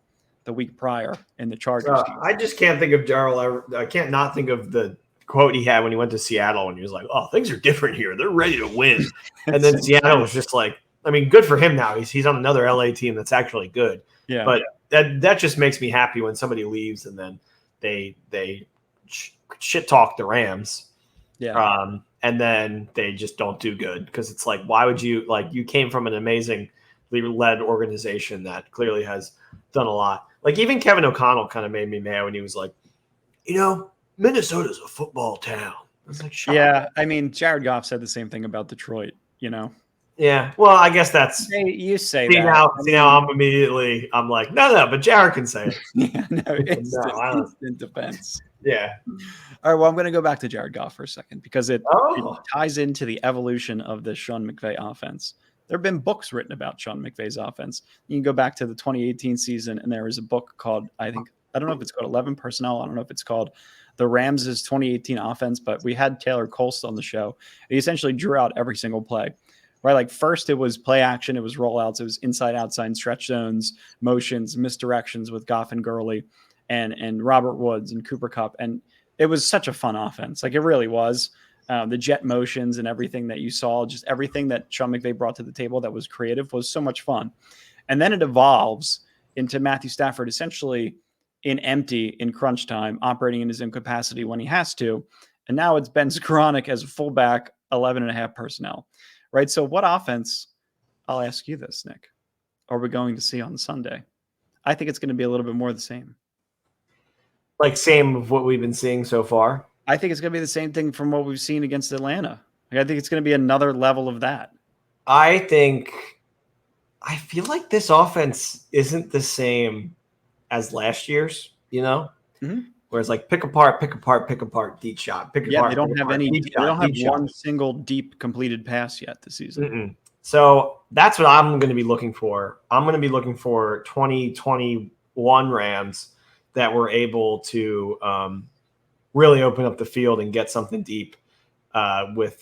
the week prior in the Chargers game. I just can't think of Daryl. I can't not think of the quote he had when he went to Seattle and he was like, "Oh, things are different here. They're ready to win." And then Seattle was just like, I mean, good for him now. He's on another LA team that's actually good. Yeah. But that just makes me happy when somebody leaves and then they shit talk the Rams. Yeah. And then they just don't do good because it's like, why would you you came from an amazingly led organization that clearly has done a lot. Like even Kevin O'Connell kind of made me mad when he was like, Minnesota's a football town. I was like, shut up. I mean, Jared Goff said the same thing about Detroit, Yeah. Well, I guess that's You say see that. now. I'm like, no, but Jared can say it. Yeah, no, I don't. instant defense. Yeah. All right, well, I'm going to go back to Jared Goff for a second because it Oh. ties into the evolution of the Sean McVay offense. There have been books written about Sean McVay's offense. You can go back to the 2018 season, and there was a book called, I don't know if it's called 11 Personnel. I don't know if it's called the Rams' 2018 offense, but we had Taylor Colst on the show. He essentially drew out every single play. Right, like first it was play action, it was rollouts, it was inside, outside, stretch zones, motions, misdirections with Goff and Gurley, and Robert Woods and Cooper Kupp, and it was such a fun offense. Like it really was. The jet motions and everything that you saw, just everything that Sean McVay brought to the table that was creative was so much fun. And then it evolves into Matthew Stafford essentially in crunch time, operating in his incapacity when he has to, and now it's Ben Skoranek as a fullback, 11.5 personnel. Right. So what offense, I'll ask you this, Nick, are we going to see on Sunday? I think it's going to be a little bit more of the same. Like same of what we've been seeing so far. I think it's going to be the same thing from what we've seen against Atlanta. I think it's going to be another level of that. I feel like this offense isn't the same as last year's, Mm-hmm. Whereas like pick apart, deep shot, They don't have one single deep completed pass yet this season. Mm-mm. So that's what I'm going to be looking for. I'm going to be looking for 2021 Rams that were able to really open up the field and get something deep with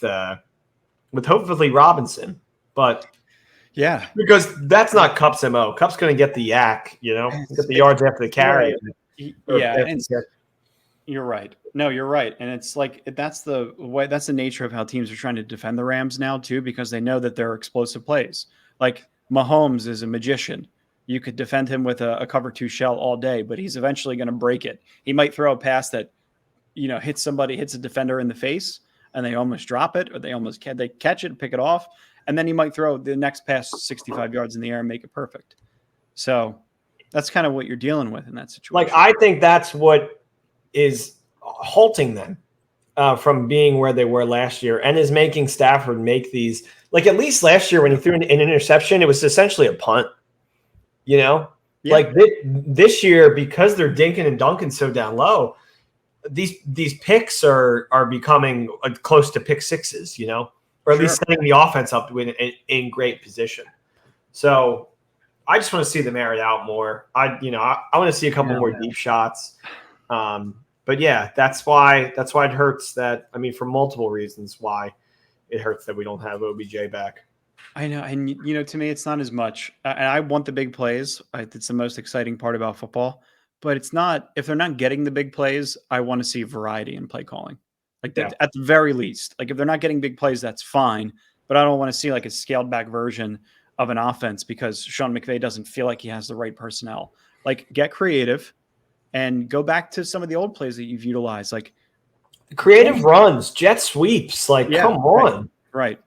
hopefully Robinson. But yeah, because that's not Kupp's MO. Kupp's going to get the yak, get the yards after the carry. You're right. No, you're right. And it's like that's the nature of how teams are trying to defend the Rams now too, because they know that they're explosive plays. Like Mahomes is a magician. You could defend him with a cover 2 shell all day, but he's eventually going to break it. He might throw a pass that hits a defender in the face and they almost drop it, or they catch it, pick it off, and then he might throw the next pass 65 yards in the air and make it perfect. So that's kind of what you're dealing with in that situation. Like I think that's what is halting them from being where they were last year, and is making Stafford make these. Like at least last year when he threw an interception, it was essentially a punt. Yeah. Like this year, because they're dinking and dunking so down low, these picks are becoming close to pick sixes, or at least setting the offense up in great position. So I just want to see them air it out more. I want to see a couple more deep shots. But yeah, that's why it hurts that. I mean, for multiple reasons, why it hurts that we don't have OBJ back. I know. And, to me, it's not as much. And I want the big plays. It's the most exciting part about football. But it's not, if they're not getting the big plays, I want to see variety in play calling. Like that, at the very least. Like if they're not getting big plays, that's fine. But I don't want to see like a scaled back version of an offense because Sean McVay doesn't feel like he has the right personnel. Like get creative and go back to some of the old plays that you've utilized. Like creative runs, jet sweeps. Like, come on. Right.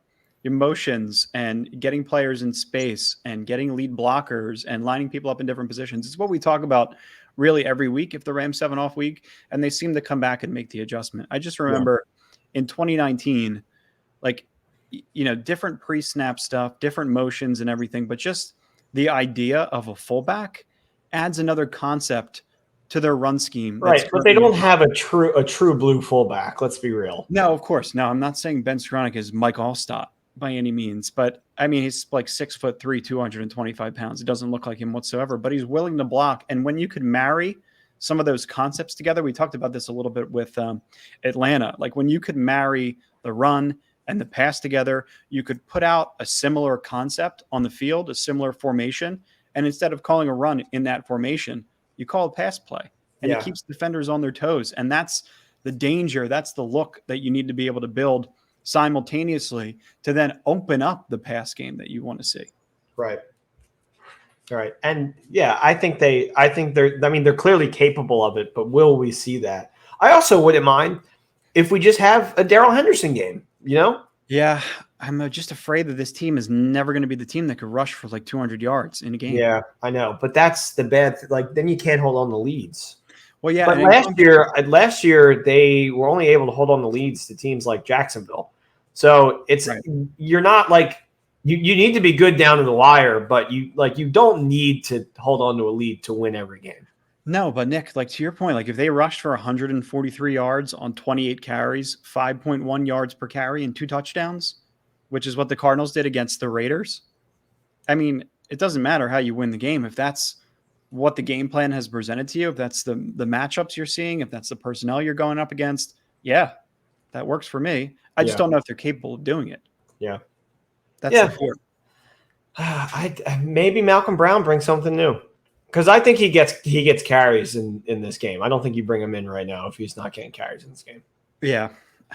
Emotions and getting players in space and getting lead blockers and lining people up in different positions. It's what we talk about really every week if the Rams have an off week, and they seem to come back and make the adjustment. I just remember in 2019, like, different pre-snap stuff, different motions and everything, but just the idea of a fullback adds another concept to their run scheme. Right, but they don't have a true blue fullback. Let's be real. No, of course. No, I'm not saying Ben Skoranek is Mike Allstott by any means, but I mean, he's like 6'3", 225 pounds. It doesn't look like him whatsoever, but he's willing to block. And when you could marry some of those concepts together, we talked about this a little bit with Atlanta. Like when you could marry the run and the pass together, you could put out a similar concept on the field, a similar formation. And instead of calling a run in that formation, you call a pass play, and it keeps defenders on their toes. And that's the danger. That's the look that you need to be able to build simultaneously to then open up the pass game that you want to see. Right. And I think they're clearly capable of it, but will we see that? I also wouldn't mind if we just have a Daryl Henderson game, Yeah. I'm just afraid that this team is never going to be the team that could rush for like 200 yards in a game. Yeah, I know. But that's the bad like then you can't hold on the leads. Well, yeah. But last year they were only able to hold on the leads to teams like Jacksonville. So you're not like You need to be good down to the wire, but you don't need to hold on to a lead to win every game. No, but Nick, like to your point, like if they rushed for 143 yards on 28 carries, 5.1 yards per carry and 2 touchdowns, which is what the Cardinals did against the Raiders. I mean, it doesn't matter how you win the game. If that's what the game plan has presented to you, if that's the matchups you're seeing, if that's the personnel you're going up against, yeah, that works for me. I just don't know if they're capable of doing it. Yeah. That's the fear. Maybe Malcolm Brown brings something new. Because I think he gets carries in this game. I don't think you bring him in right now if he's not getting carries in this game. Yeah.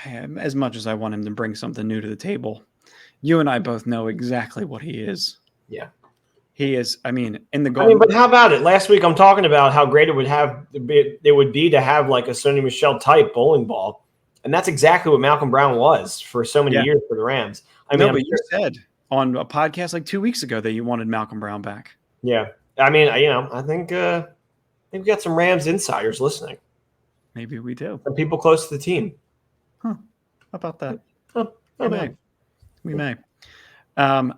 As much as I want him to bring something new to the table, you and I both know exactly what he is. Yeah. He is, in the goal. But how about it? Last week I'm talking about how great it would be to have like a Sonny Michel type bowling ball. And that's exactly what Malcolm Brown was for so many years for the Rams. But you said on a podcast like 2 weeks ago that you wanted Malcolm Brown back. Yeah. I think we got some Rams insiders listening. Maybe we do. Some people close to the team. Huh. How about that? We may. I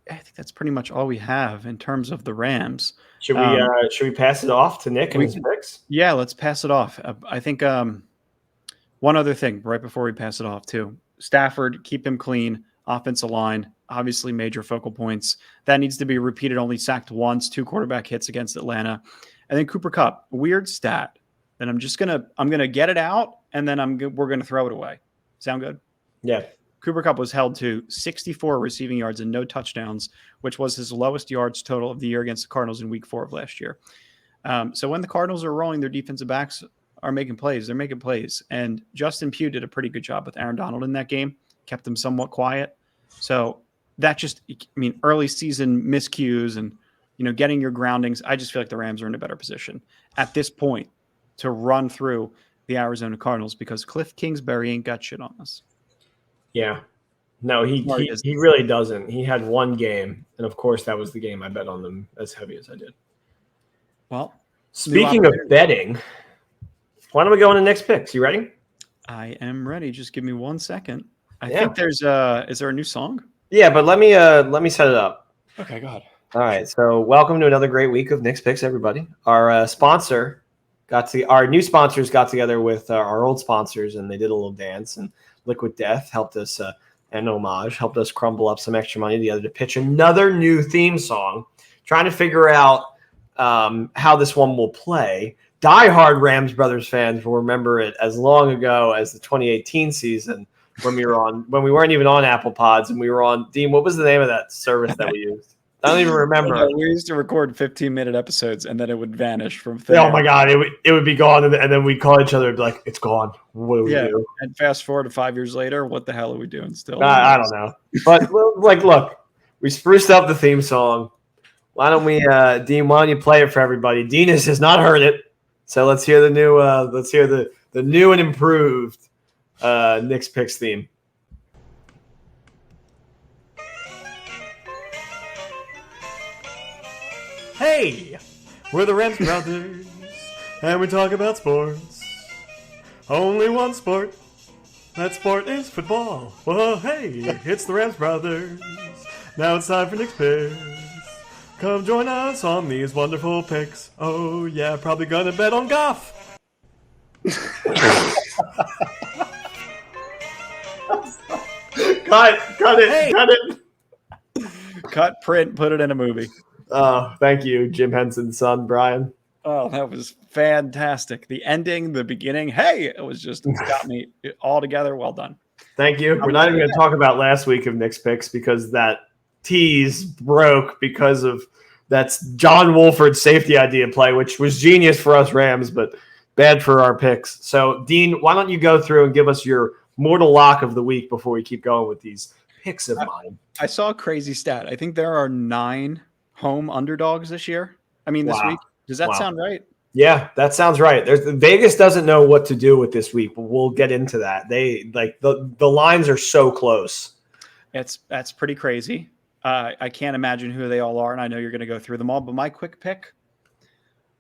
think that's pretty much all we have in terms of the Rams. Should we pass it off to Nick and his picks? Yeah, let's pass it off. I think one other thing right before we pass it off too. Stafford, keep him clean. Offensive line, obviously major focal points. That needs to be repeated. Only sacked once, 2 quarterback hits against Atlanta. And then Cooper Kupp, weird stat. Then I'm gonna get it out, and then we're gonna throw it away. Sound good? Yeah. Cooper Kupp was held to 64 receiving yards and no touchdowns, which was his lowest yards total of the year against the Cardinals in Week 4 of last year. So when the Cardinals are rolling, their defensive backs are making plays. They're making plays, and Justin Pugh did a pretty good job with Aaron Donald in that game. Kept them somewhat quiet. So that just, early season miscues and, getting your groundings. I just feel like the Rams are in a better position at this point to run through the Arizona Cardinals because Cliff Kingsbury ain't got shit on us. Yeah. No, he really doesn't. He had one game, and of course that was the game I bet on them as heavy as I did. Well, speaking of betting, why don't we go into next picks? You ready? I am ready. Just give me 1 second. I think is there a new song? Yeah, but let me set it up. Okay, go ahead. All right. So welcome to another great week of Nick's Picks, everybody. Our our new sponsors got together with our old sponsors, and they did a little dance, and Liquid Death helped us and Homage helped us crumble up some extra money together to pitch another new theme song, trying to figure out how this one will play. Diehard Rams Brothers fans will remember it as long ago as the 2018 season when we weren't even on Apple Pods and we were on Dean. What was the name of that service that we used? I don't even remember. We used to record 15-minute episodes and then it would vanish from thin air. Oh my God, it would be gone, and then we'd call each other and be like, "It's gone. What do we do?" And fast forward to 5 years later, what the hell are we doing still? I don't know. But look, we spruced up the theme song. Why don't we, Dean? Why don't you play it for everybody? Dean has not heard it, so let's hear the new. Let's hear the new and improved Nick's Picks theme. Hey, we're the Rams Brothers, and we talk about sports. Only one sport. That sport is football. Well, hey, it's the Rams Brothers. Now it's time for Nick's Picks. Come join us on these wonderful picks. Oh, yeah, probably gonna bet on Goff. Cut it. Cut, print, put it in a movie. Oh, thank you, Jim Henson's son, Brian. Oh, that was fantastic. The ending, the beginning. Hey, it was just got me all together. Well done. Thank you. We're not even going to talk about last week of Nick's Picks because that tease broke because of that's John Wolford's safety idea play, which was genius for us Rams, but bad for our picks. So, Dean, why don't you go through and give us your mortal lock of the week before we keep going with these picks of mine? I saw a crazy stat. I think there are 9 home underdogs this year. This week. Does that sound right? Yeah, that sounds right. Vegas doesn't know what to do with this week, but we'll get into that. They the lines are so close. That's pretty crazy. I can't imagine who they all are, and I know you're going to go through them all. But my quick pick,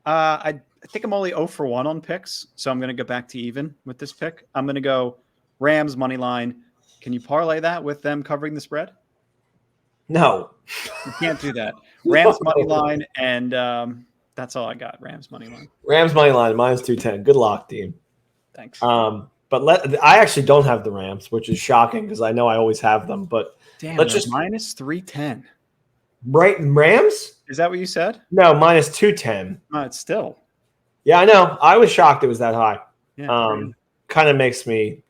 I think I'm only 0 for 1 on picks, so I'm going to go back to even with this pick. I'm going to go Rams money line. Can you parlay that with them covering the spread? No. You can't do that. Rams money line, and that's all I got. Rams money line. Rams money line minus 210. Good luck, team. Thanks. But I actually don't have the Rams, which is shocking because I know I always have them. But Damn, let's just minus 310. right Rams? Is that what you said? No, minus 210. It's still. Yeah, I know. I was shocked it was that high. Yeah, kind of makes me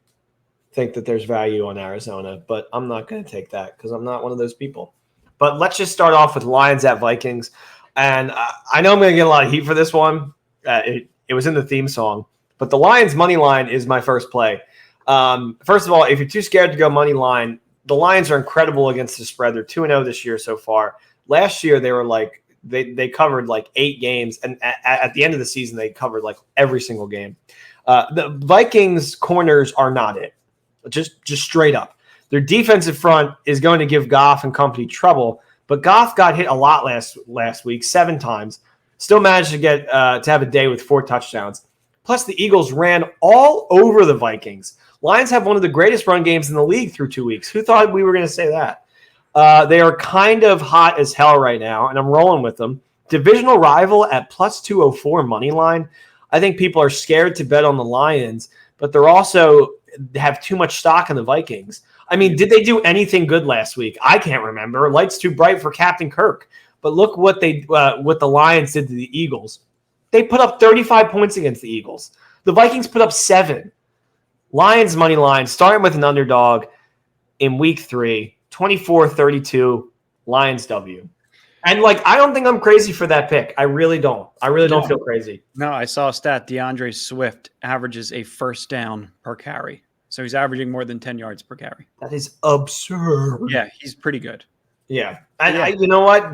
think that there's value on Arizona, but I'm not going to take that because I'm not one of those people. But let's just start off with Lions at Vikings. And I know I'm going to get a lot of heat for this one. It was in the theme song. But the Lions money line is my first play. First of all, if you're too scared to go money line, the Lions are incredible against the spread. They're 2-0 this year so far. Last year, they were like they covered like 8 games. And at the end of the season, they covered like every single game. The Vikings corners are not it. Just straight up. Their defensive front is going to give Goff and company trouble, but Goff got hit a lot last week, 7 times. Still managed to get to have a day with 4 touchdowns. Plus, the Eagles ran all over the Vikings. Lions have one of the greatest run games in the league through 2 weeks. Who thought we were going to say that? They are kind of hot as hell right now, and I'm rolling with them. Divisional rival at plus 204 money line. I think people are scared to bet on the Lions, but they're also have too much stock in the Vikings. I mean, did they do anything good last week? I can't remember. Lights too bright for Captain Kirk. But look what the Lions did to the Eagles. They put up 35 points against the Eagles. The Vikings put up 7. Lions money line, starting with an underdog in week 3, 24-32, Lions W. And I don't think I'm crazy for that pick. I really don't. I really don't feel crazy. No, I saw a stat. DeAndre Swift averages a first down per carry. So he's averaging more than 10 yards per carry. That is absurd. Yeah, he's pretty good. Yeah. And you know what?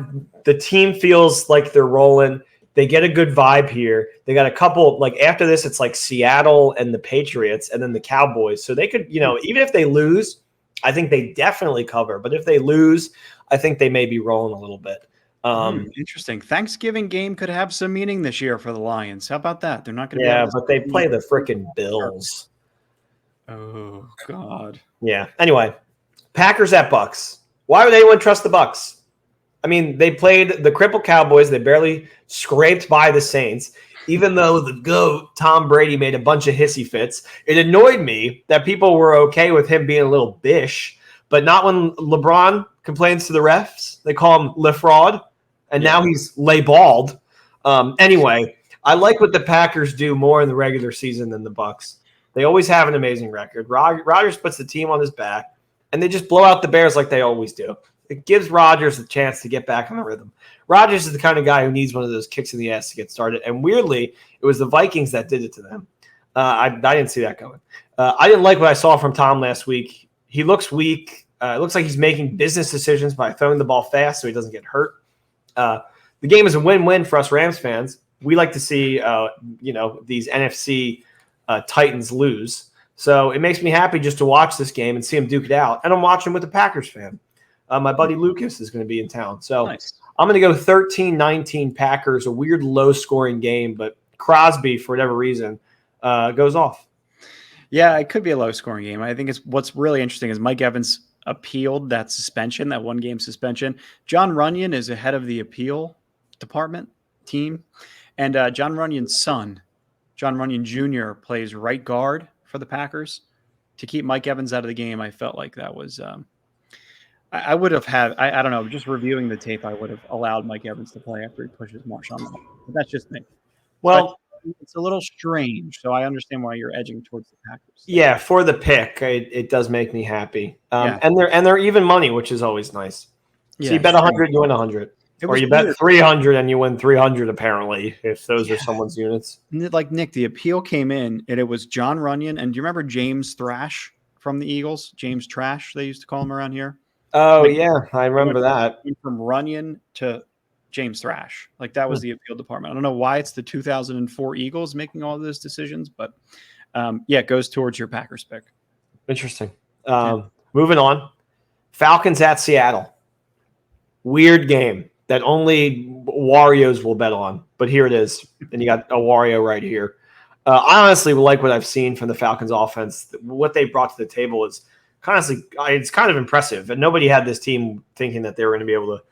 The team feels like they're rolling. They get a good vibe here. They got a couple, after this, it's Seattle and the Patriots and then the Cowboys. So they could, even if they lose, I think they definitely cover. But if they lose, I think they may be rolling a little bit. Interesting. Thanksgiving game could have some meaning this year for the Lions. How about that? They're not going to be able to but they play the freaking Bills. Oh, God. Yeah. Anyway, Packers at Bucks. Why would anyone trust the Bucks? I mean, they played the crippled Cowboys. They barely scraped by the Saints, even though the GOAT, Tom Brady, made a bunch of hissy fits. It annoyed me that people were okay with him being a little bish, but not when LeBron complains to the refs. They call him Le Fraud, and now he's Le Bald. Anyway, I like what the Packers do more in the regular season than the Bucks. They always have an amazing record. Rodgers puts the team on his back, and they just blow out the Bears like they always do. It gives Rodgers a chance to get back on the rhythm. Rodgers is the kind of guy who needs one of those kicks in the ass to get started. And weirdly, it was the Vikings that did it to them. I didn't see that coming. I didn't like what I saw from Tom last week. He looks weak. It looks like he's making business decisions by throwing the ball fast so he doesn't get hurt. The game is a win-win for us Rams fans. We like to see, these NFC Titans lose. So it makes me happy just to watch this game and see them duke it out. And I'm watching with a Packers fan. My buddy Lucas is going to be in town. So nice. I'm going to go 13-19 Packers, a weird low-scoring game, but Crosby, for whatever reason, goes off. Yeah, it could be a low-scoring game. I think what's really interesting is Mike Evans appealed that suspension, that one-game suspension. John Runyon is ahead of the appeal department team. And John Runyon's son, John Runyon Jr., plays right guard for the Packers. To keep Mike Evans out of the game, I felt like that was I would have had, I don't know, just reviewing the tape, I would have allowed Mike Evans to play after he pushes Marshawn. But that's just me. Well, but it's a little strange, so I understand why you're edging towards the Packers. Yeah, for the pick, it does make me happy. And they're even money, which is always nice. So you bet 100, you win 100. Or you bet 300 and you win 300, apparently, if those are someone's units. Like, Nick, the appeal came in, and it was John Runyon. And do you remember James Thrash from the Eagles? James Trash, they used to call him around here. Oh, yeah, I remember that. From Runyon to James Thrash. Like, that was the appeal department. I don't know why it's the 2004 Eagles making all those decisions, but, it goes towards your Packers pick. Interesting. Moving on. Falcons at Seattle. Weird game that only Warriors will bet on, but here it is. And you got a Wario right here. I honestly like what I've seen from the Falcons offense. What they brought to the table is honestly, it's kind of impressive. And nobody had this team thinking that they were going to be able to,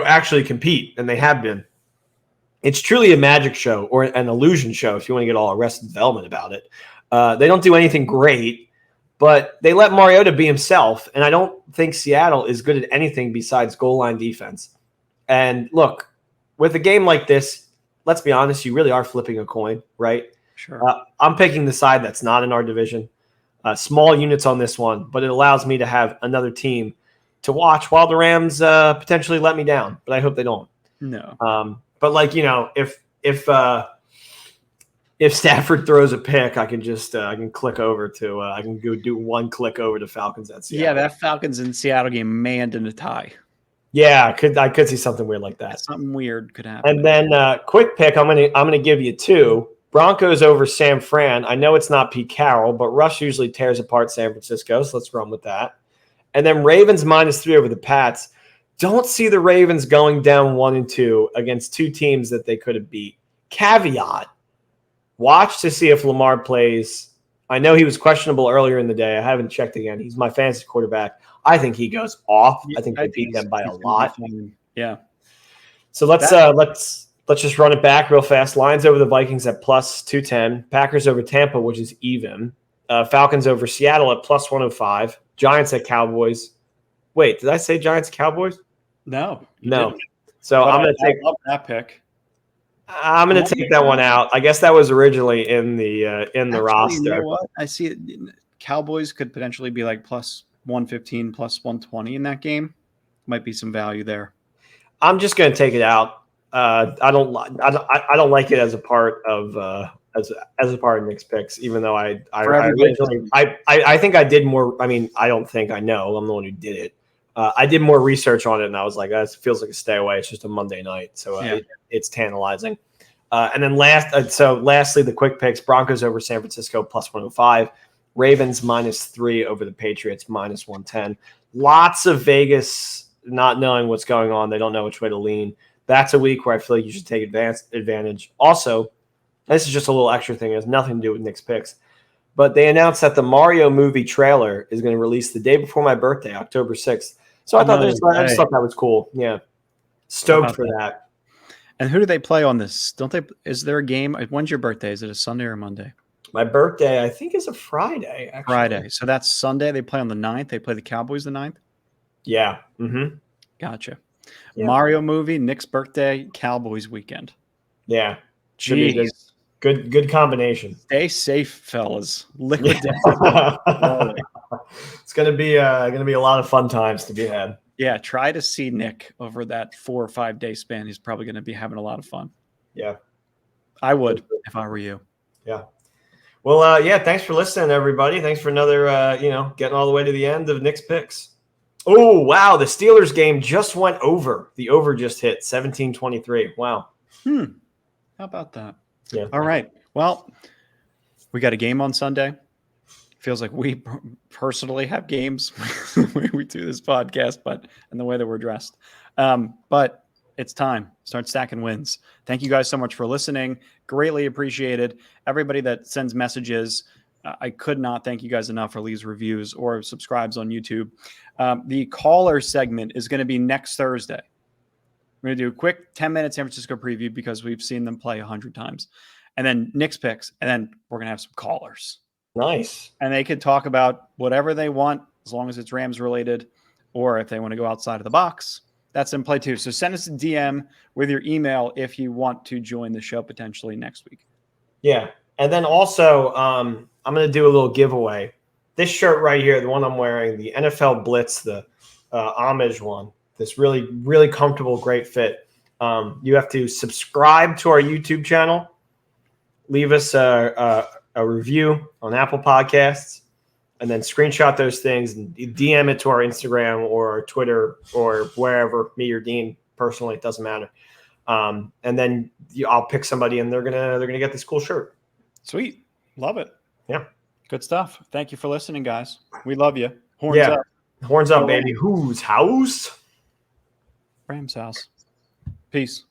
actually compete, and they have been. It's truly a magic show or an illusion show if you want to get all Arrested Development about it. They don't do anything great, but they let Mariota be himself, and I don't think Seattle is good at anything besides goal line defense. And look, with a game like this, let's be honest, you really are flipping a coin, right? Sure. I'm picking the side that's not in our division. Small units on this one, but it allows me to have another team to watch while the Rams potentially let me down, but I hope they don't. No. But like, if Stafford throws a pick, I can just I can click over to I can go do one click over to Falcons at Seattle. Yeah, that Falcons and Seattle game may end in a tie. Yeah, I could see something weird like that. Something weird could happen. And then quick pick, I'm gonna give you two. Broncos over San Fran. I know it's not Pete Carroll, but Russ usually tears apart San Francisco, so let's run with that. And then Ravens -3 over the Pats. Don't see the Ravens going down 1-2 against two teams that they could have beat. Caveat: watch to see if Lamar plays. I know he was questionable earlier in the day. I haven't checked again. He's my fantasy quarterback. I think he goes off. I think they beat them by a lot. Yeah. So let's just run it back real fast. Lions over the Vikings at +210. Packers over Tampa, which is even. Falcons over Seattle at +105. Giants at Cowboys. Wait, did I say Giants Cowboys? No. No. So I'm going to take that pick. I'm going to take that one out. I guess that was originally in the roster. You know what? I see it. Cowboys could potentially be like +115, +120 in that game. Might be some value there. I'm just going to take it out. I don't like it as a part of as a part of Nick's picks, even though I think I did more. I mean, I don't think I know. I'm the one who did it. I did more research on it, and I was like, "That feels like a stay away." It's just a Monday night, so it's tantalizing. And then lastly, the quick picks: Broncos over San Francisco +105, Ravens -3 over the Patriots -110. Lots of Vegas not knowing what's going on; they don't know which way to lean. That's a week where I feel like you should take advantage. Also, this is just a little extra thing; it has nothing to do with Nick's picks. But they announced that the Mario movie trailer is going to release the day before my birthday, October 6th. So I just thought that was cool. Yeah. Stoked for that. And who do they play on this? Is there a game? When's your birthday? Is it a Sunday or a Monday? My birthday, I think, is a Friday, actually. Friday. So that's Sunday. They play on the 9th. They play the Cowboys the 9th? Yeah. Mm-hmm. Gotcha. Yeah. Mario movie, Nick's birthday, Cowboys weekend. Yeah. Jeez. Good combination. Stay safe, fellas. Liquid death. It's gonna be a lot of fun times to be had. Yeah, try to see Nick over that 4 or 5 day span. He's probably going to be having a lot of fun. Yeah, I would if I were you. Yeah. Well, thanks for listening, everybody. Thanks for another, getting all the way to the end of Nick's picks. Oh, wow. The Steelers game just went over. The over just hit 17-23. Wow. How about that? Yeah. All right. Well, we got a game on Sunday. Feels like we personally have games when we do this podcast, and the way that we're dressed. But it's time. Start stacking wins. Thank you guys so much for listening. Greatly appreciated. Everybody that sends messages, I could not thank you guys enough for leaves reviews or subscribes on YouTube. The caller segment is going to be next Thursday. We're going to do a quick 10-minute San Francisco preview because we've seen them play 100 times. And then Nick's picks. And then we're going to have some callers. Nice. And they could talk about whatever they want as long as it's Rams related. Or if they want to go outside of the box, that's in play too. So send us a DM with your email if you want to join the show potentially next week. Yeah. And then also, I'm going to do a little giveaway. This shirt right here, the one I'm wearing, the NFL Blitz, the homage one. This really, really comfortable, great fit. You have to subscribe to our YouTube channel, leave us a review on Apple Podcasts, and then screenshot those things and DM it to our Instagram or our Twitter or wherever, me or Dean personally, it doesn't matter. And then I'll pick somebody and they're gonna get this cool shirt. Sweet, love it. Yeah, good stuff. Thank you for listening, guys. We love you. Horns up, baby. Whose house? Rams house. Peace.